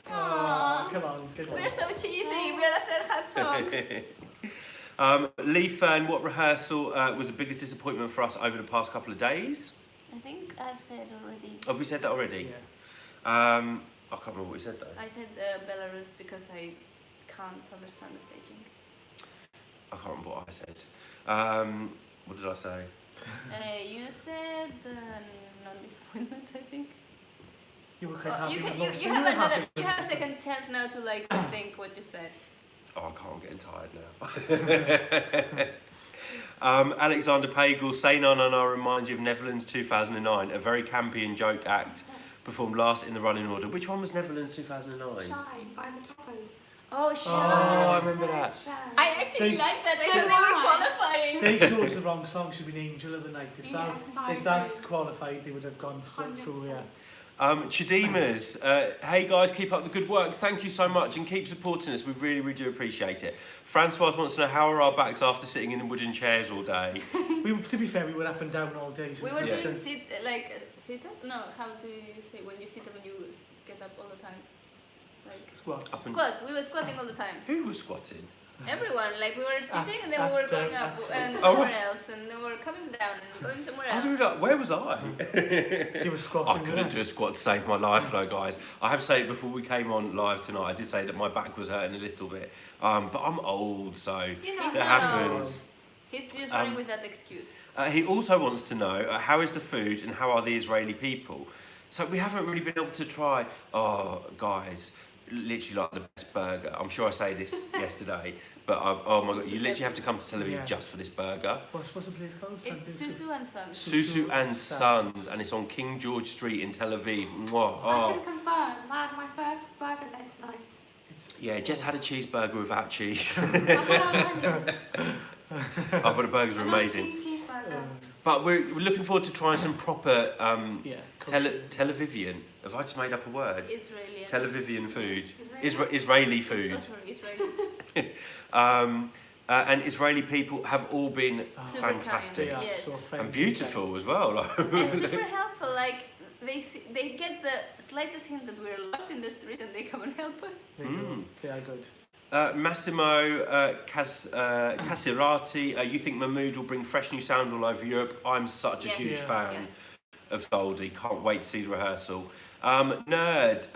Oh, come on, good one. We're so cheesy. We're a Serhat song. Lee Fern, what rehearsal was the biggest disappointment for us over the past couple of days? I think I've said already. Have we said that already? Yeah. I can't remember what we said though. I said Belarus because I can't understand the staging. I can't remember what I said. What did I say? You said non-disappointment, I think. You were quite happy You, with can, most. you were have happy another. with You most. have a second chance now to like think what you said. Oh, I'm getting tired now. Alexander Pagel, Say No No No reminds you of Netherlands 2009, a very campy and joke act performed last in the running order. Which one was Netherlands 2009? Shine by the Toppers. Oh, shit. Oh, I remember that. Shine. I actually They- like that. I So thought they were why? qualifying. They chose the wrong song. Should be Angel of the Night. Yes, I If that agree. qualified, they would have gone through. Yeah. Chadimas, hey guys, keep up the good work. Thank you so much and keep supporting us. We really, really do appreciate it. Francoise wants to know how are our backs after sitting in wooden chairs all day. To be fair, we were up and down all day. So We were Yeah. doing sit up. No, how do you say when you sit up and you get up all the time? Like squats. Up and- squats. We were squatting all the time. Who was squatting? Everyone, like we were sitting and then we at, were going up and Oh, somewhere right. else, and then we were coming down and going somewhere I was else. really like, where was I? You were I squatting. couldn't do a squat to save my life though, guys. I have to say before we came on live tonight, I did say that my back was hurting a little bit. But I'm old, so You know, He's it not happens. old. He's just running Um, with that excuse. He also wants to know how is the food and how are the Israeli people? So we haven't really been able to try. Oh, guys, literally like the best burger. I'm sure I say this yesterday, but oh my god, you literally have to come to Tel Aviv Yeah. just for this burger. What's the place called? It's Susu and Sons. Susu and Sons, and it's on King George Street in Tel Aviv. Mwah. I Oh, can confirm, I had my first burger there tonight. yeah, Jess had a cheeseburger without cheese. I had onions. Oh, but the burgers are An amazing. cheese cheeseburger. But we're looking forward to trying some proper Yeah. Tel Avivian. Have I just made up a word? Israeli. Tel Avivian food. Israeli? Israeli food. Oh, sorry, Israeli. And Israeli people have all been Super fantastic. They are Yes. so friendly. And beautiful as well. And super helpful. Like they get the slightest hint that we're lost in the street and they come and help us. They do. They are good. Massimo Casirati, you think Mahmood will bring fresh new sound all over Europe? I'm such a Yes. huge Yeah. fan Yes. of Soldi. Can't wait to see the rehearsal. Nerd,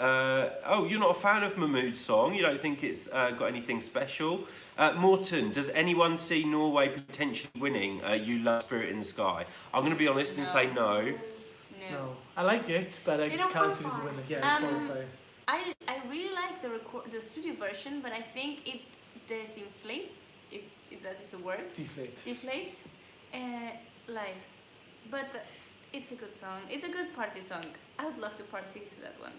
oh, you're not a fan of Mahmood's song? You don't think it's got anything special? Morton, does anyone see Norway potentially winning You Love Spirit in the Sky? I'm going to be honest and say no. No. No, I like it, but I You don't can't see it as a qualify. winner. Yeah, Um, qualify. I really like the studio version, but I think it disinflates, if that is a word, Deflate. deflates live. But it's a good song. It's a good party song. I would love to party to that one.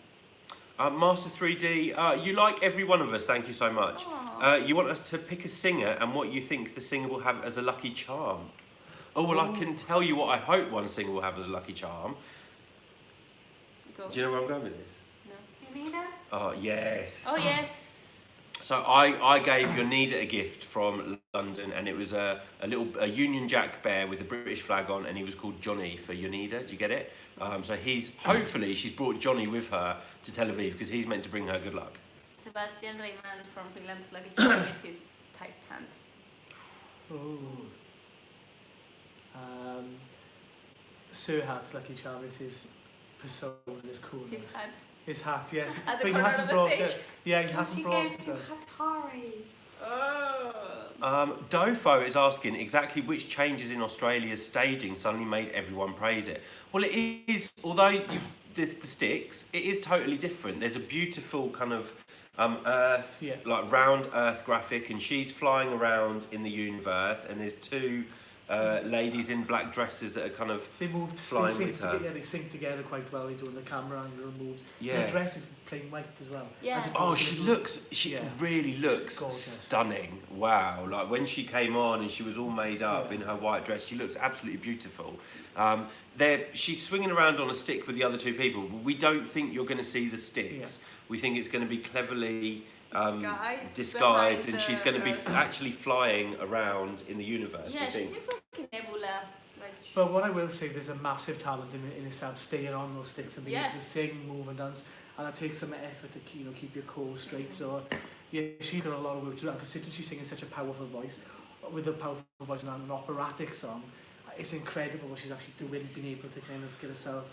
Master 3D, you like every one of us, thank you so much. Aw. You want us to pick a singer and what you think the singer will have as a lucky charm. Oh, well, I can tell you what I hope one singer will have as a lucky charm. Go. Do you know where I'm going with this? No. You need it? Oh, yes. Oh yes. So I gave Yonida a gift from London, and it was a Union Jack bear with a British flag on, and he was called Johnny for Yonida. Do you get it? So hopefully she's brought Johnny with her to Tel Aviv because he's meant to bring her good luck. Sebastian Raymond from Finland's lucky charm is his tight pants. Oh. Serhat's lucky charm is his persona, his coolness. His hat. His hat, yes. At the But he corner hasn't of the brought stage. it. Yeah, he What hasn't she brought gave it. to Hatari. Oh. Dofo is asking exactly which changes in Australia's staging suddenly made everyone praise it. Well, it is, although there's the sticks, it is totally different. There's a beautiful kind of earth, Yeah. like round earth graphic, and she's flying around in the universe, and there's two ladies in black dresses that are kind of They moved, flying they sync with her. together, they sync together quite well. They do the camera angle moves. Yeah. The dress is plain white as well. Yeah. As Oh, opposed to she the- Yeah. really looks Gorgeous. stunning. Wow. Like when she came on and she was all made up Yeah. in her white dress, she looks absolutely beautiful. She's swinging around on a stick with the other two people, but we don't think you're going to see the sticks. We think it's going to be cleverly disguised behind and she's the going to be earth. actually flying around in the universe, Yeah, we she think. seems like a nebula. Like But what I will say, there's a massive talent in itself, staying on those sticks and being able to Yes. sing, move and dance, and that takes some effort to keep your core straight. So yeah, she's got a lot of work to do. And considering she's singing such a powerful voice, with a powerful voice and an operatic song, it's incredible what she's actually doing, being able to kind of get herself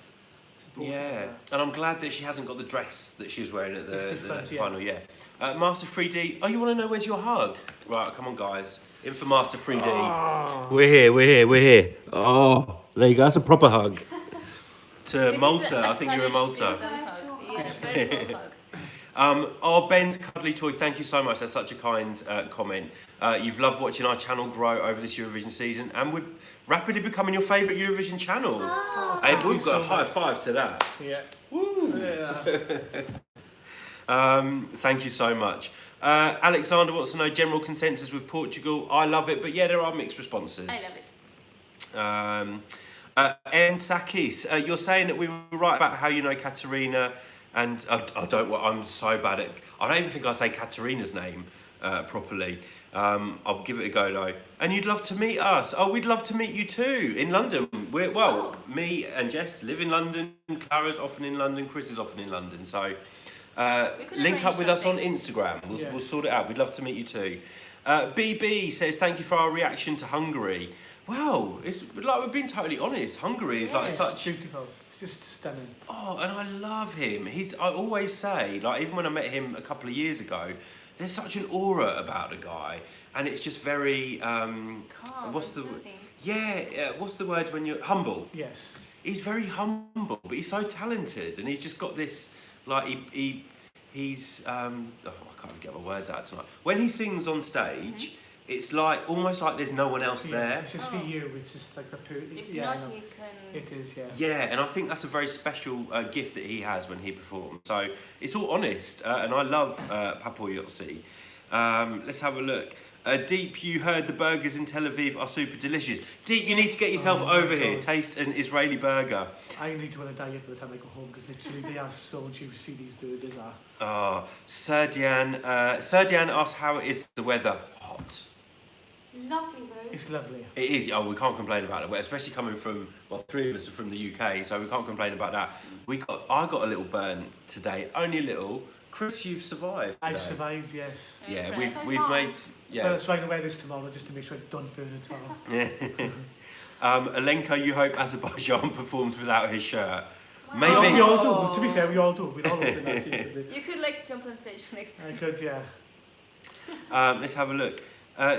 supported. Yeah, and I'm glad that she hasn't got the dress that she was wearing at It's the different, yeah. final. Yeah, Master 3D. Oh, you want to know where's your hug? Right, come on, guys. In for Master 3D. Oh. We're here. Oh, there you go. That's a proper hug. To This is Malta, a I think you're in Spanish Malta. distant hug. Yeah, virtual hug. Oh, Ben's Cuddly Toy, thank you so much. That's such a kind comment. You've loved watching our channel grow over this Eurovision season and we're rapidly becoming your favourite Eurovision channel. And we've got a high five to that. Yeah. Woo. Yeah. Thank you so much. Alexander wants to know general consensus with Portugal. I love it, but yeah, there are mixed responses. I love it. And Sakis, you're saying that we were right about how you know Katerina, and I'm so bad at. I don't even think I say Katerina's name properly. I'll give it a go though. And you'd love to meet us. Oh, we'd love to meet you too in London. Me and Jess live in London. Clara's often in London. Chris is often in London. So link up with us on Instagram. We'll sort it out. We'd love to meet you too. BB says thank you for our reaction to Hungary. Wow, it's like we've been totally honest. Hungary is like such beautiful. It's just stunning. Oh, and I love him. I always say, like, even when I met him a couple of years ago, there's such an aura about the guy, and it's just very calm. What's the soothing. what's the word when you're humble? Yes. He's very humble, but he's so talented, and he's just got this like he's I can't get my words out tonight. When he sings on stage. It's like almost like there's no one else there. It's just for you. It's just like the Hypnotic and... It is, yeah. Yeah, and I think that's a very special gift that he has when he performs. So it's all honest, and I love Papoyotsi. Let's have a look. Deep, you heard the burgers in Tel Aviv are super delicious. Deep, you need to get yourself over here. Taste an Israeli burger. I need to go on a diet by the time I go home because literally they are so juicy. These burgers are. Oh, Serdian asked how it is the weather. Hot. Lovely though. It's lovely. It is. Oh, we can't complain about it. Especially coming from, well, 3 of us are from the UK, so we can't complain about that. I got a little burn today, only a little. Chris, you've survived today. I've survived, yes. Yeah, we've made. Yeah. Well, so I'm going to wear this tomorrow just to make sure I don't burn at all. Yeah. Alenka, you hope Azerbaijan performs without his shirt. Wow. Maybe. Oh, we all do. To be fair, we all do. We're all hoping that. You could like jump on stage next time. I could, yeah. Let's have a look.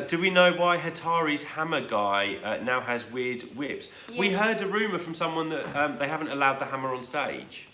Do we know why Hatari's hammer guy now has weird whips? Yes. We heard a rumour from someone that they haven't allowed the hammer on stage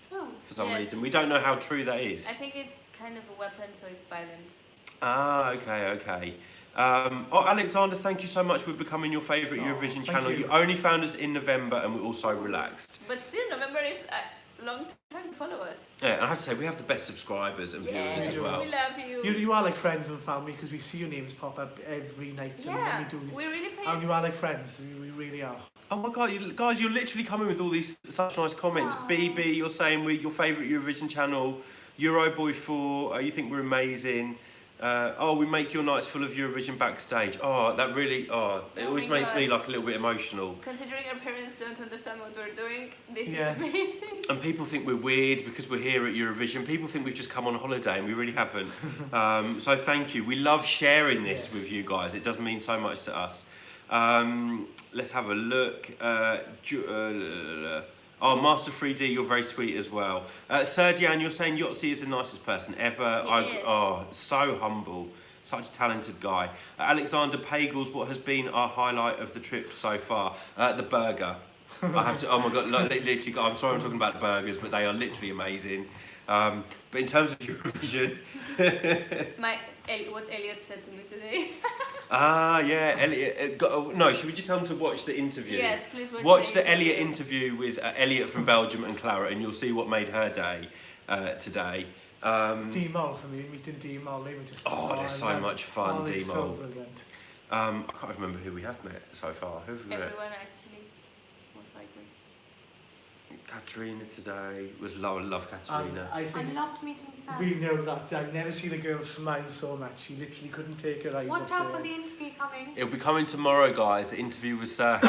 for some reason. We don't know how true that is. I think it's kind of a weapon, so it's violent. Ah, okay. Alexander, thank you so much for becoming your favourite Eurovision channel. You only found us in November and we're all so relaxed. But still, November is a long time to follow us. Yeah, and I have to say, we have the best subscribers and viewers as well. We love you. You are like friends and family because we see your names pop up every night. Yeah, and we do this. we really pay. And you are like friends. We really are. Oh my God, guys, you're literally coming with all these such nice comments. BB, you're saying we're your favourite Eurovision channel. Euroboy 4, you think we're amazing. We make your nights full of Eurovision backstage. Oh, that really, it always makes me like a little bit emotional. Considering our parents don't understand what we're doing, this is amazing. And people think we're weird because we're here at Eurovision. People think we've just come on holiday and we really haven't. So thank you. We love sharing this with you guys. It does mean so much to us. Let's have a look. Master 3D, you're very sweet as well. Serdian, you're saying Yotzi is the nicest person ever. So humble. Such a talented guy. Alexander Pagels, what has been our highlight of the trip so far? The burger. I have to, oh my God, literally, I'm sorry I'm talking about the burgers, but they are literally amazing. But in terms of Eurovision... what Elliot said to me today. Elliot. No, should we just tell them to watch the interview? Yes, please watch the Elliot interview with Elliot from Belgium and Clara, and you'll see what made her day today. D-Mol for me, we did D-Mol. They're so much fun, D-Mol. So brilliant. I can't remember who we have met so far. Who have we met? Everyone actually, most likely. Katerina today love Katerina. I loved meeting Sam. We know that. I've never seen a girl smile so much. She literally couldn't take her eyes What off time will the interview coming? It'll be coming tomorrow, guys. The interview with Serhat.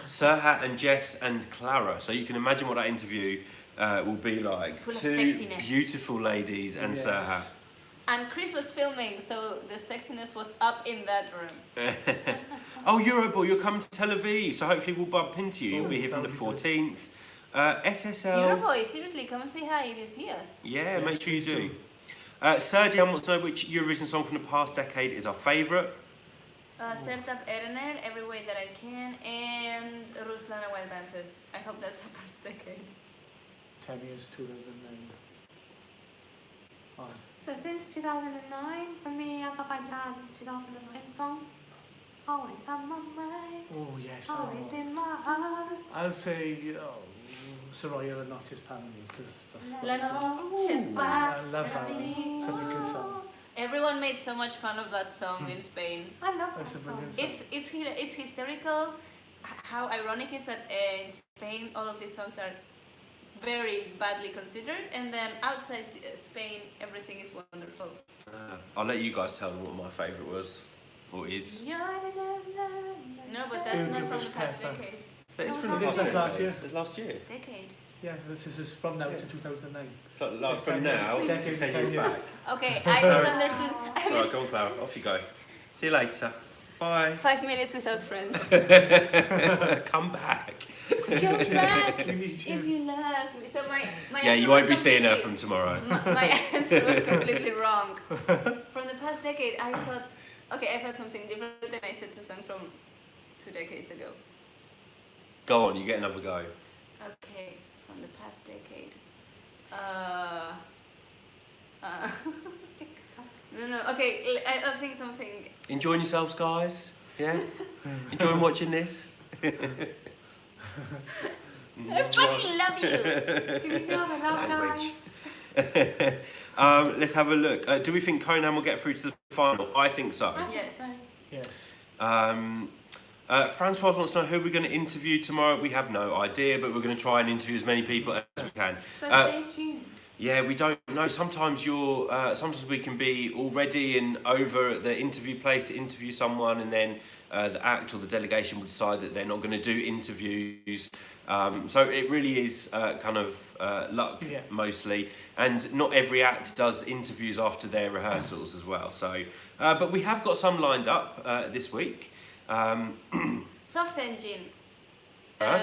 Serhat and Jess and Clara. So you can imagine what that interview will be like. Full of Two sexiness. beautiful ladies and Serhat. And Chris was filming, so the sexiness was up in that room. Oh, Euroboy, you're coming to Tel Aviv, so hopefully we'll bump into you. You'll be here from the 14th. SSL. Euroboy, seriously, come and say hi if you see us. Yeah, make sure you do. Serdian wants to know which Eurovision song from the past decade is our favourite. Sertab Erener, Every Way That I Can, and Ruslana Wild Dances. I hope that's the past decade. 10 years, 2009. Oh, So since 2009, for me, Azerbaijan's 2009 song. Always on my mind, oh yes. always Oh. in my heart. I'll say Soraya and Not Just Family, because that's... Let's just I love that one. Such a good song. Everyone made so much fun of that song in Spain. I love that That's a song. brilliant song. It's hysterical. How ironic is that in Spain all of these songs are very badly considered, and then outside Spain everything is wonderful. I'll let you guys tell them what my favourite was. Or is. No, but that's not from the past decade. That is from Oh, the that's past last year. It's last year. Decade. Yeah, this is from now to 2009. So, like, It's from 10 years. now to Decade, 10 10 years years. back. Okay, I misunderstood. Right, go on, Clara. Off you go. See you later. Bye. 5 minutes without friends. Come back. Come back We need if you. you love me. So my Yeah, answer you was won't be seeing her completely- from tomorrow. My answer was completely wrong. From the past decade, I thought something different, and I said two songs from 2 decades ago. Go on, you get another go. Okay, from the past decade. No. Okay, I'll think something. Enjoying yourselves, guys? Yeah? Enjoying watching this? I fucking love you. Give me another love, Language. guys. Let's have a look. Do we think Conan will get through to the final? I think so. I think Yes. so. Yes. Francoise wants to know who we're going to interview tomorrow. We have no idea, but we're going to try and interview as many people as we can. So stay tuned. Yeah, we don't know. Sometimes sometimes we can be all ready and over at the interview place to interview someone, and then the act or the delegation will decide that they're not going to do interviews. So it really is kind of luck mostly, and not every act does interviews after their rehearsals as well. So, but we have got some lined up this week. Soft Engine. Huh?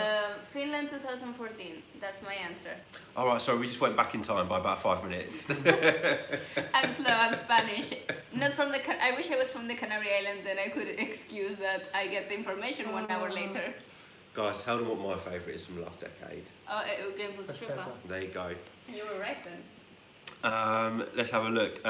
Finland 2014. That's my answer. All right, sorry, we just went back in time by about 5 minutes. I'm slow. I'm Spanish. Not from the. I wish I was from the Canary Islands, then I could excuse that I get the information 1 hour later. Guys, tell them what my favourite is from last decade. Oh, Game Puts Tripa. There you go. You were right then. Let's have a look.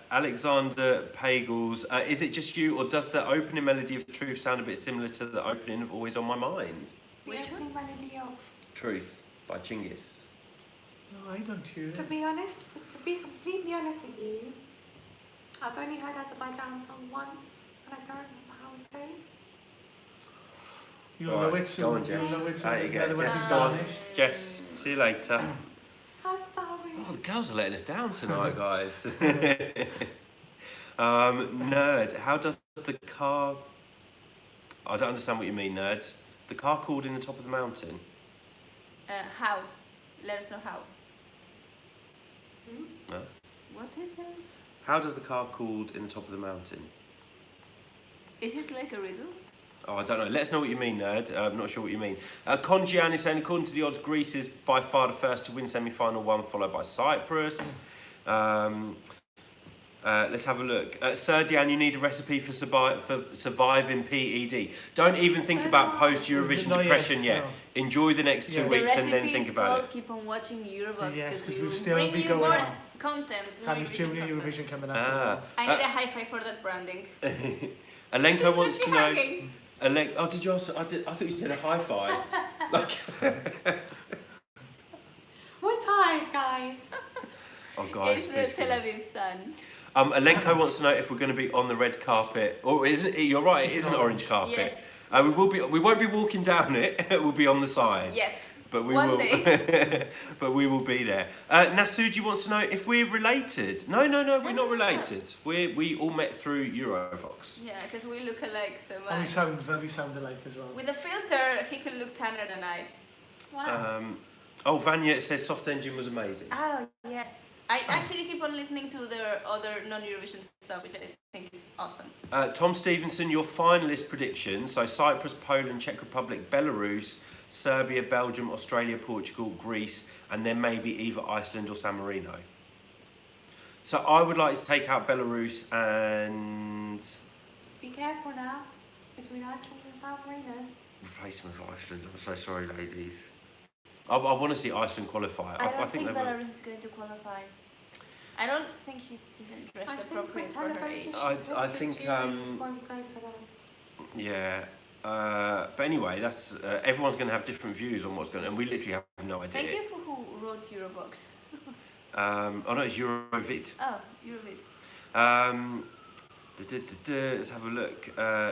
Alexander Pagels, is it just you, or does the opening melody of Truth sound a bit similar to the opening of Always on My Mind? The Which opening melody of. Truth by Chingis. No, I don't hear To it. be honest, to be completely honest with you, I've only heard Azerbaijan song once, and I don't remember how it goes. You'll All know right, it soon. go on, You'll Jess. know it soon. There you It's go, another one Jess, that's go on. garnished. Jess, see you later. I'm sorry. Oh, the girls are letting us down tonight, guys. Nerd, how does the car... I don't understand what you mean, nerd. The car called in the top of the mountain. How? Let us know how. No. What is it? How does the car called in the top of the mountain? Is it like a riddle? Oh, I don't know. Let us know what you mean, nerd. I'm not sure what you mean. Conjian is saying, according to the odds, Greece is by far the first to win semi-final one, followed by Cyprus. Let's have a look. Serdian, you need a recipe for surviving PED. Don't even think about post-Eurovision Not yet, depression yet. no. Enjoy the next 2 Yeah. The weeks and then recipe think is about called it. Keep on watching EUROVOXX Yes, 'cause because we we'll will still bring be you going more on. content. And there's too many content. Eurovision coming up as Ah. well. I need a high five for that branding. Alenko wants to know... Hanging. Oh, did you also... I thought you said a high-five. Like... We're tired, guys. Oh, guys, It's the please, Tel please. Aviv sun. Alenko wants to know if we're going to be on the red carpet, or isn't it? You're right. It is an orange carpet. Yes. We will be. We won't be walking down it. We'll be on the side. Yet. But we One will. day. But we will be there. Nasuji wants to know if we're related. No, we're not related. We all met through EUROVOXX. Yeah, because we look alike so And we much. sound very sound alike as well. With a filter, he can look tanner than I. Wow. Vanya says Soft Engine was amazing. Oh, yes. I actually keep on listening to their other non-Eurovision stuff, which I think is awesome. Tom Stevenson, your finalist predictions. So Cyprus, Poland, Czech Republic, Belarus, Serbia, Belgium, Australia, Portugal, Greece, and then maybe either Iceland or San Marino. So I would like to take out Belarus and Be careful now. It's between Iceland and San Marino. replace them with Iceland. I'm so sorry, ladies. I want to see Iceland qualify. I don't think think they will. Belarus is going to qualify. I don't think she's even dressed appropriate for her age. I think, won't go for that. Yeah. But anyway, that's everyone's going to have different views on what's going on, and we literally have no idea. Thank you for who wrote EUROVOXX. Oh no, it's Eurovid. Oh, Eurovid. Let's have a look.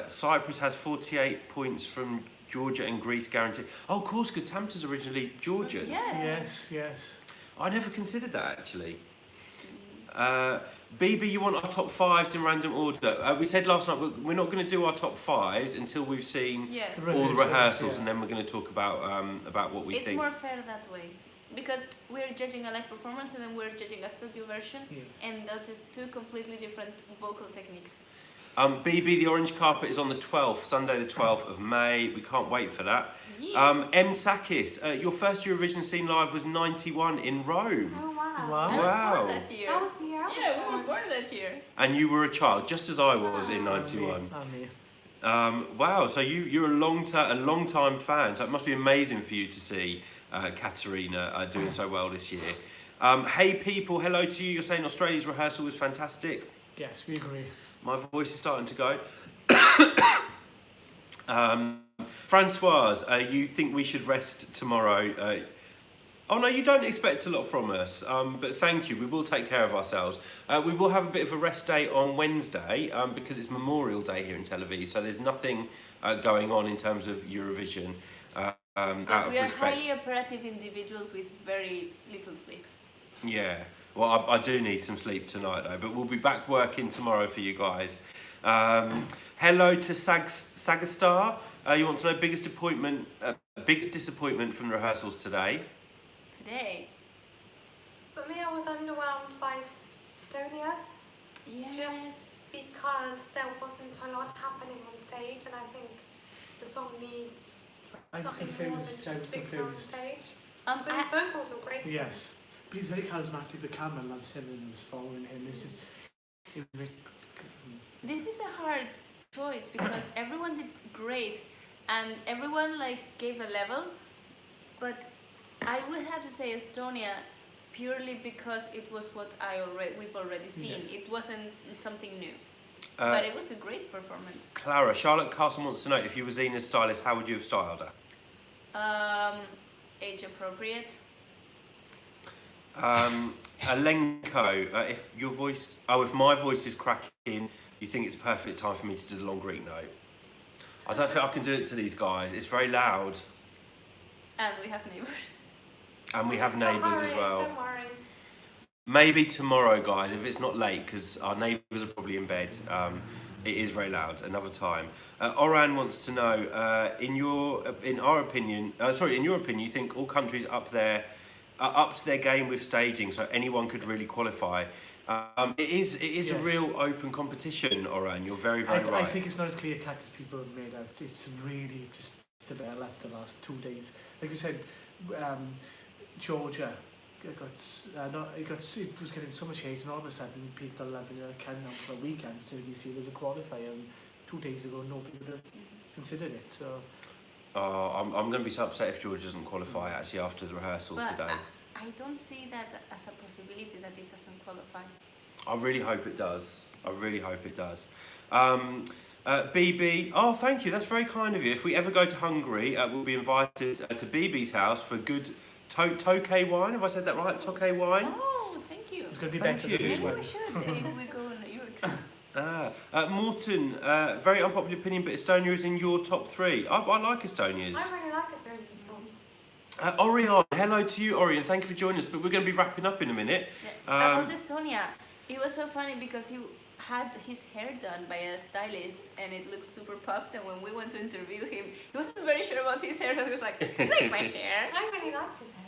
Cyprus has 48 points from Georgia and Greece guaranteed. Oh, of course, because Tamta's originally Georgian. Yes. I never considered that actually. BB, you want our top fives in random order? We said last night we're not going to do our top fives until we've seen Yes. all the rehearsals, and then we're going to talk about what we think. It's more fair that way. Because we're judging a live performance and then we're judging a studio version, and that is two completely different vocal techniques. BB, the orange carpet is on the 12th, Sunday the 12th of May. We can't wait for that. Yeah. M. Sakis, your first Eurovision seen live was 91 in Rome. Oh wow. Wow. I was Wow. born that year. I was here. Yeah, we were born that year. And you were a child, just as I was in 91. Wow, so you're a long time fan, so it must be amazing for you to see Katerina doing so well this year. Hey people, hello to you. You're saying Australia's rehearsal was fantastic. Yes, we agree. My voice is starting to go. Francoise, you think we should rest tomorrow? Oh no, you don't expect a lot from us, but thank you. We will take care of ourselves. We will have a bit of a rest day on Wednesday because it's Memorial Day here in Tel Aviv, so there's nothing going on in terms of Eurovision. Out of We are respect. highly operative individuals with very little sleep. Yeah, well, I do need some sleep tonight though, but we'll be back working tomorrow for you guys. Hello to Sagastar. You want to know biggest disappointment from the rehearsals today? Today. For me, I was underwhelmed by Estonia. Yes. Just because there wasn't a lot happening on stage, and I think the song needs something more than just a big on stage. But his vocals were great. Yes. But he's very charismatic. The camera loves him and was following him. This is a hard choice because everyone did great and everyone gave a level, but I would have to say Estonia purely because it was what we've already seen. Yes. It wasn't something new. But it was a great performance. Clara, Charlotte Carson wants to know, if you were Zena's stylist, how would you have styled her? Age appropriate. Alenko, if my voice is cracking, you think it's perfect time for me to do the long Greek note? I don't think I can do it to these guys. It's very loud. And we have neighbours. And we have neighbours as well. Don't worry. Maybe tomorrow, guys, if it's not late, because our neighbours are probably in bed. It is very loud. Another time. Oran wants to know, in your opinion, you think all countries up to their game with staging, so anyone could really qualify? It is yes. A real open competition, Oran. You're very, very right. I think it's not as clear cut as people have made out. It's really just developed the last 2 days. Like you said, Georgia. It was getting so much hate, and all of a sudden people are loving it. Can now for a weekend, so you see there's a qualifier, and 2 days ago nobody would have considered it. So, I'm going to be so upset if Georgia doesn't qualify actually after the rehearsal today. I don't see that as a possibility that it doesn't qualify. I really hope it does. BB, oh thank you, that's very kind of you. If we ever go to Hungary, we'll be invited to BB's house for good Tokay wine. Have I said that right? Tokay wine? Oh, thank you. It's going to be Thank better you. than this Maybe one. we should if we go on a Euro trip. Morton, very unpopular opinion, but Estonia is in your top 3. I like Estonia's. I really like Estonia's song. Orion, hello to you, Orion. Thank you for joining us, but we're going to be wrapping up in a minute. Yeah. About Estonia, it was so funny because he had his hair done by a stylist and it looked super puffed, and when we went to interview him, he wasn't very sure about his hair, so he was like, "Do you like my hair?" I really liked his hair.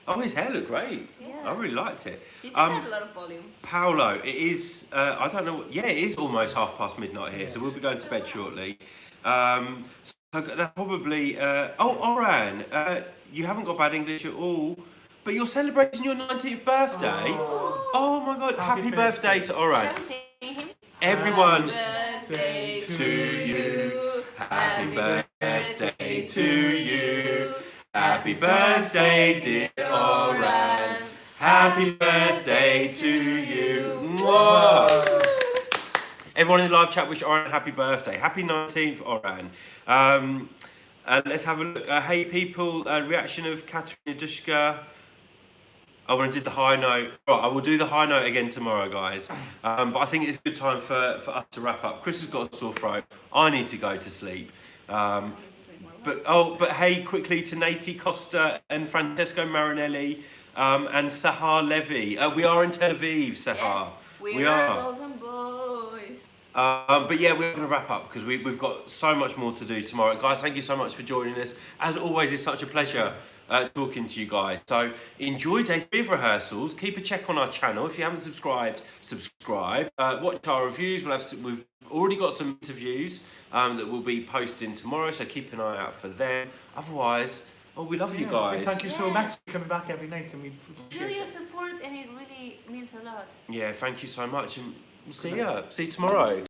Oh, his hair looked great. Yeah. I really liked it. He just had a lot of volume. Paolo, it is, I don't know, it is almost midnight here, so we'll be going to bed shortly. So that's probably, Oran, you haven't got bad English at all, but you're celebrating your 19th birthday. Oh my God, happy birthday to Oran. Shall we sing him? Everyone, Happy birthday to you. Happy birthday to you. Happy Happy birthday, dear Oran. Happy birthday to you. Mwah. Everyone in the live chat wish Oran a happy birthday. Happy 19th, Oran. And let's have a look. Hey people, reaction of Katerina Dushka. I want to do the high note. Right, I will do the high note again tomorrow, guys. But I think it's a good time for us to wrap up. Chris has got a sore throat. I need to go to sleep. But hey, quickly to Nati Costa and Francesco Marinelli and Sahar Levy. We are in Tel Aviv, Sahar. Yes, we are Golden Boys. But yeah, we're going to wrap up because we've got so much more to do tomorrow. Guys, thank you so much for joining us. As always, it's such a pleasure talking to you guys. So enjoy day 3 of rehearsals. Keep a check on our channel. If you haven't subscribed, subscribe. Watch our reviews. We've already got some interviews that we'll be posting tomorrow, so keep an eye out for them. Otherwise, we love you guys. Thank you so much for coming back every night, and we Feel your support, and it really means a lot. Yeah, thank you so much, and see you tomorrow.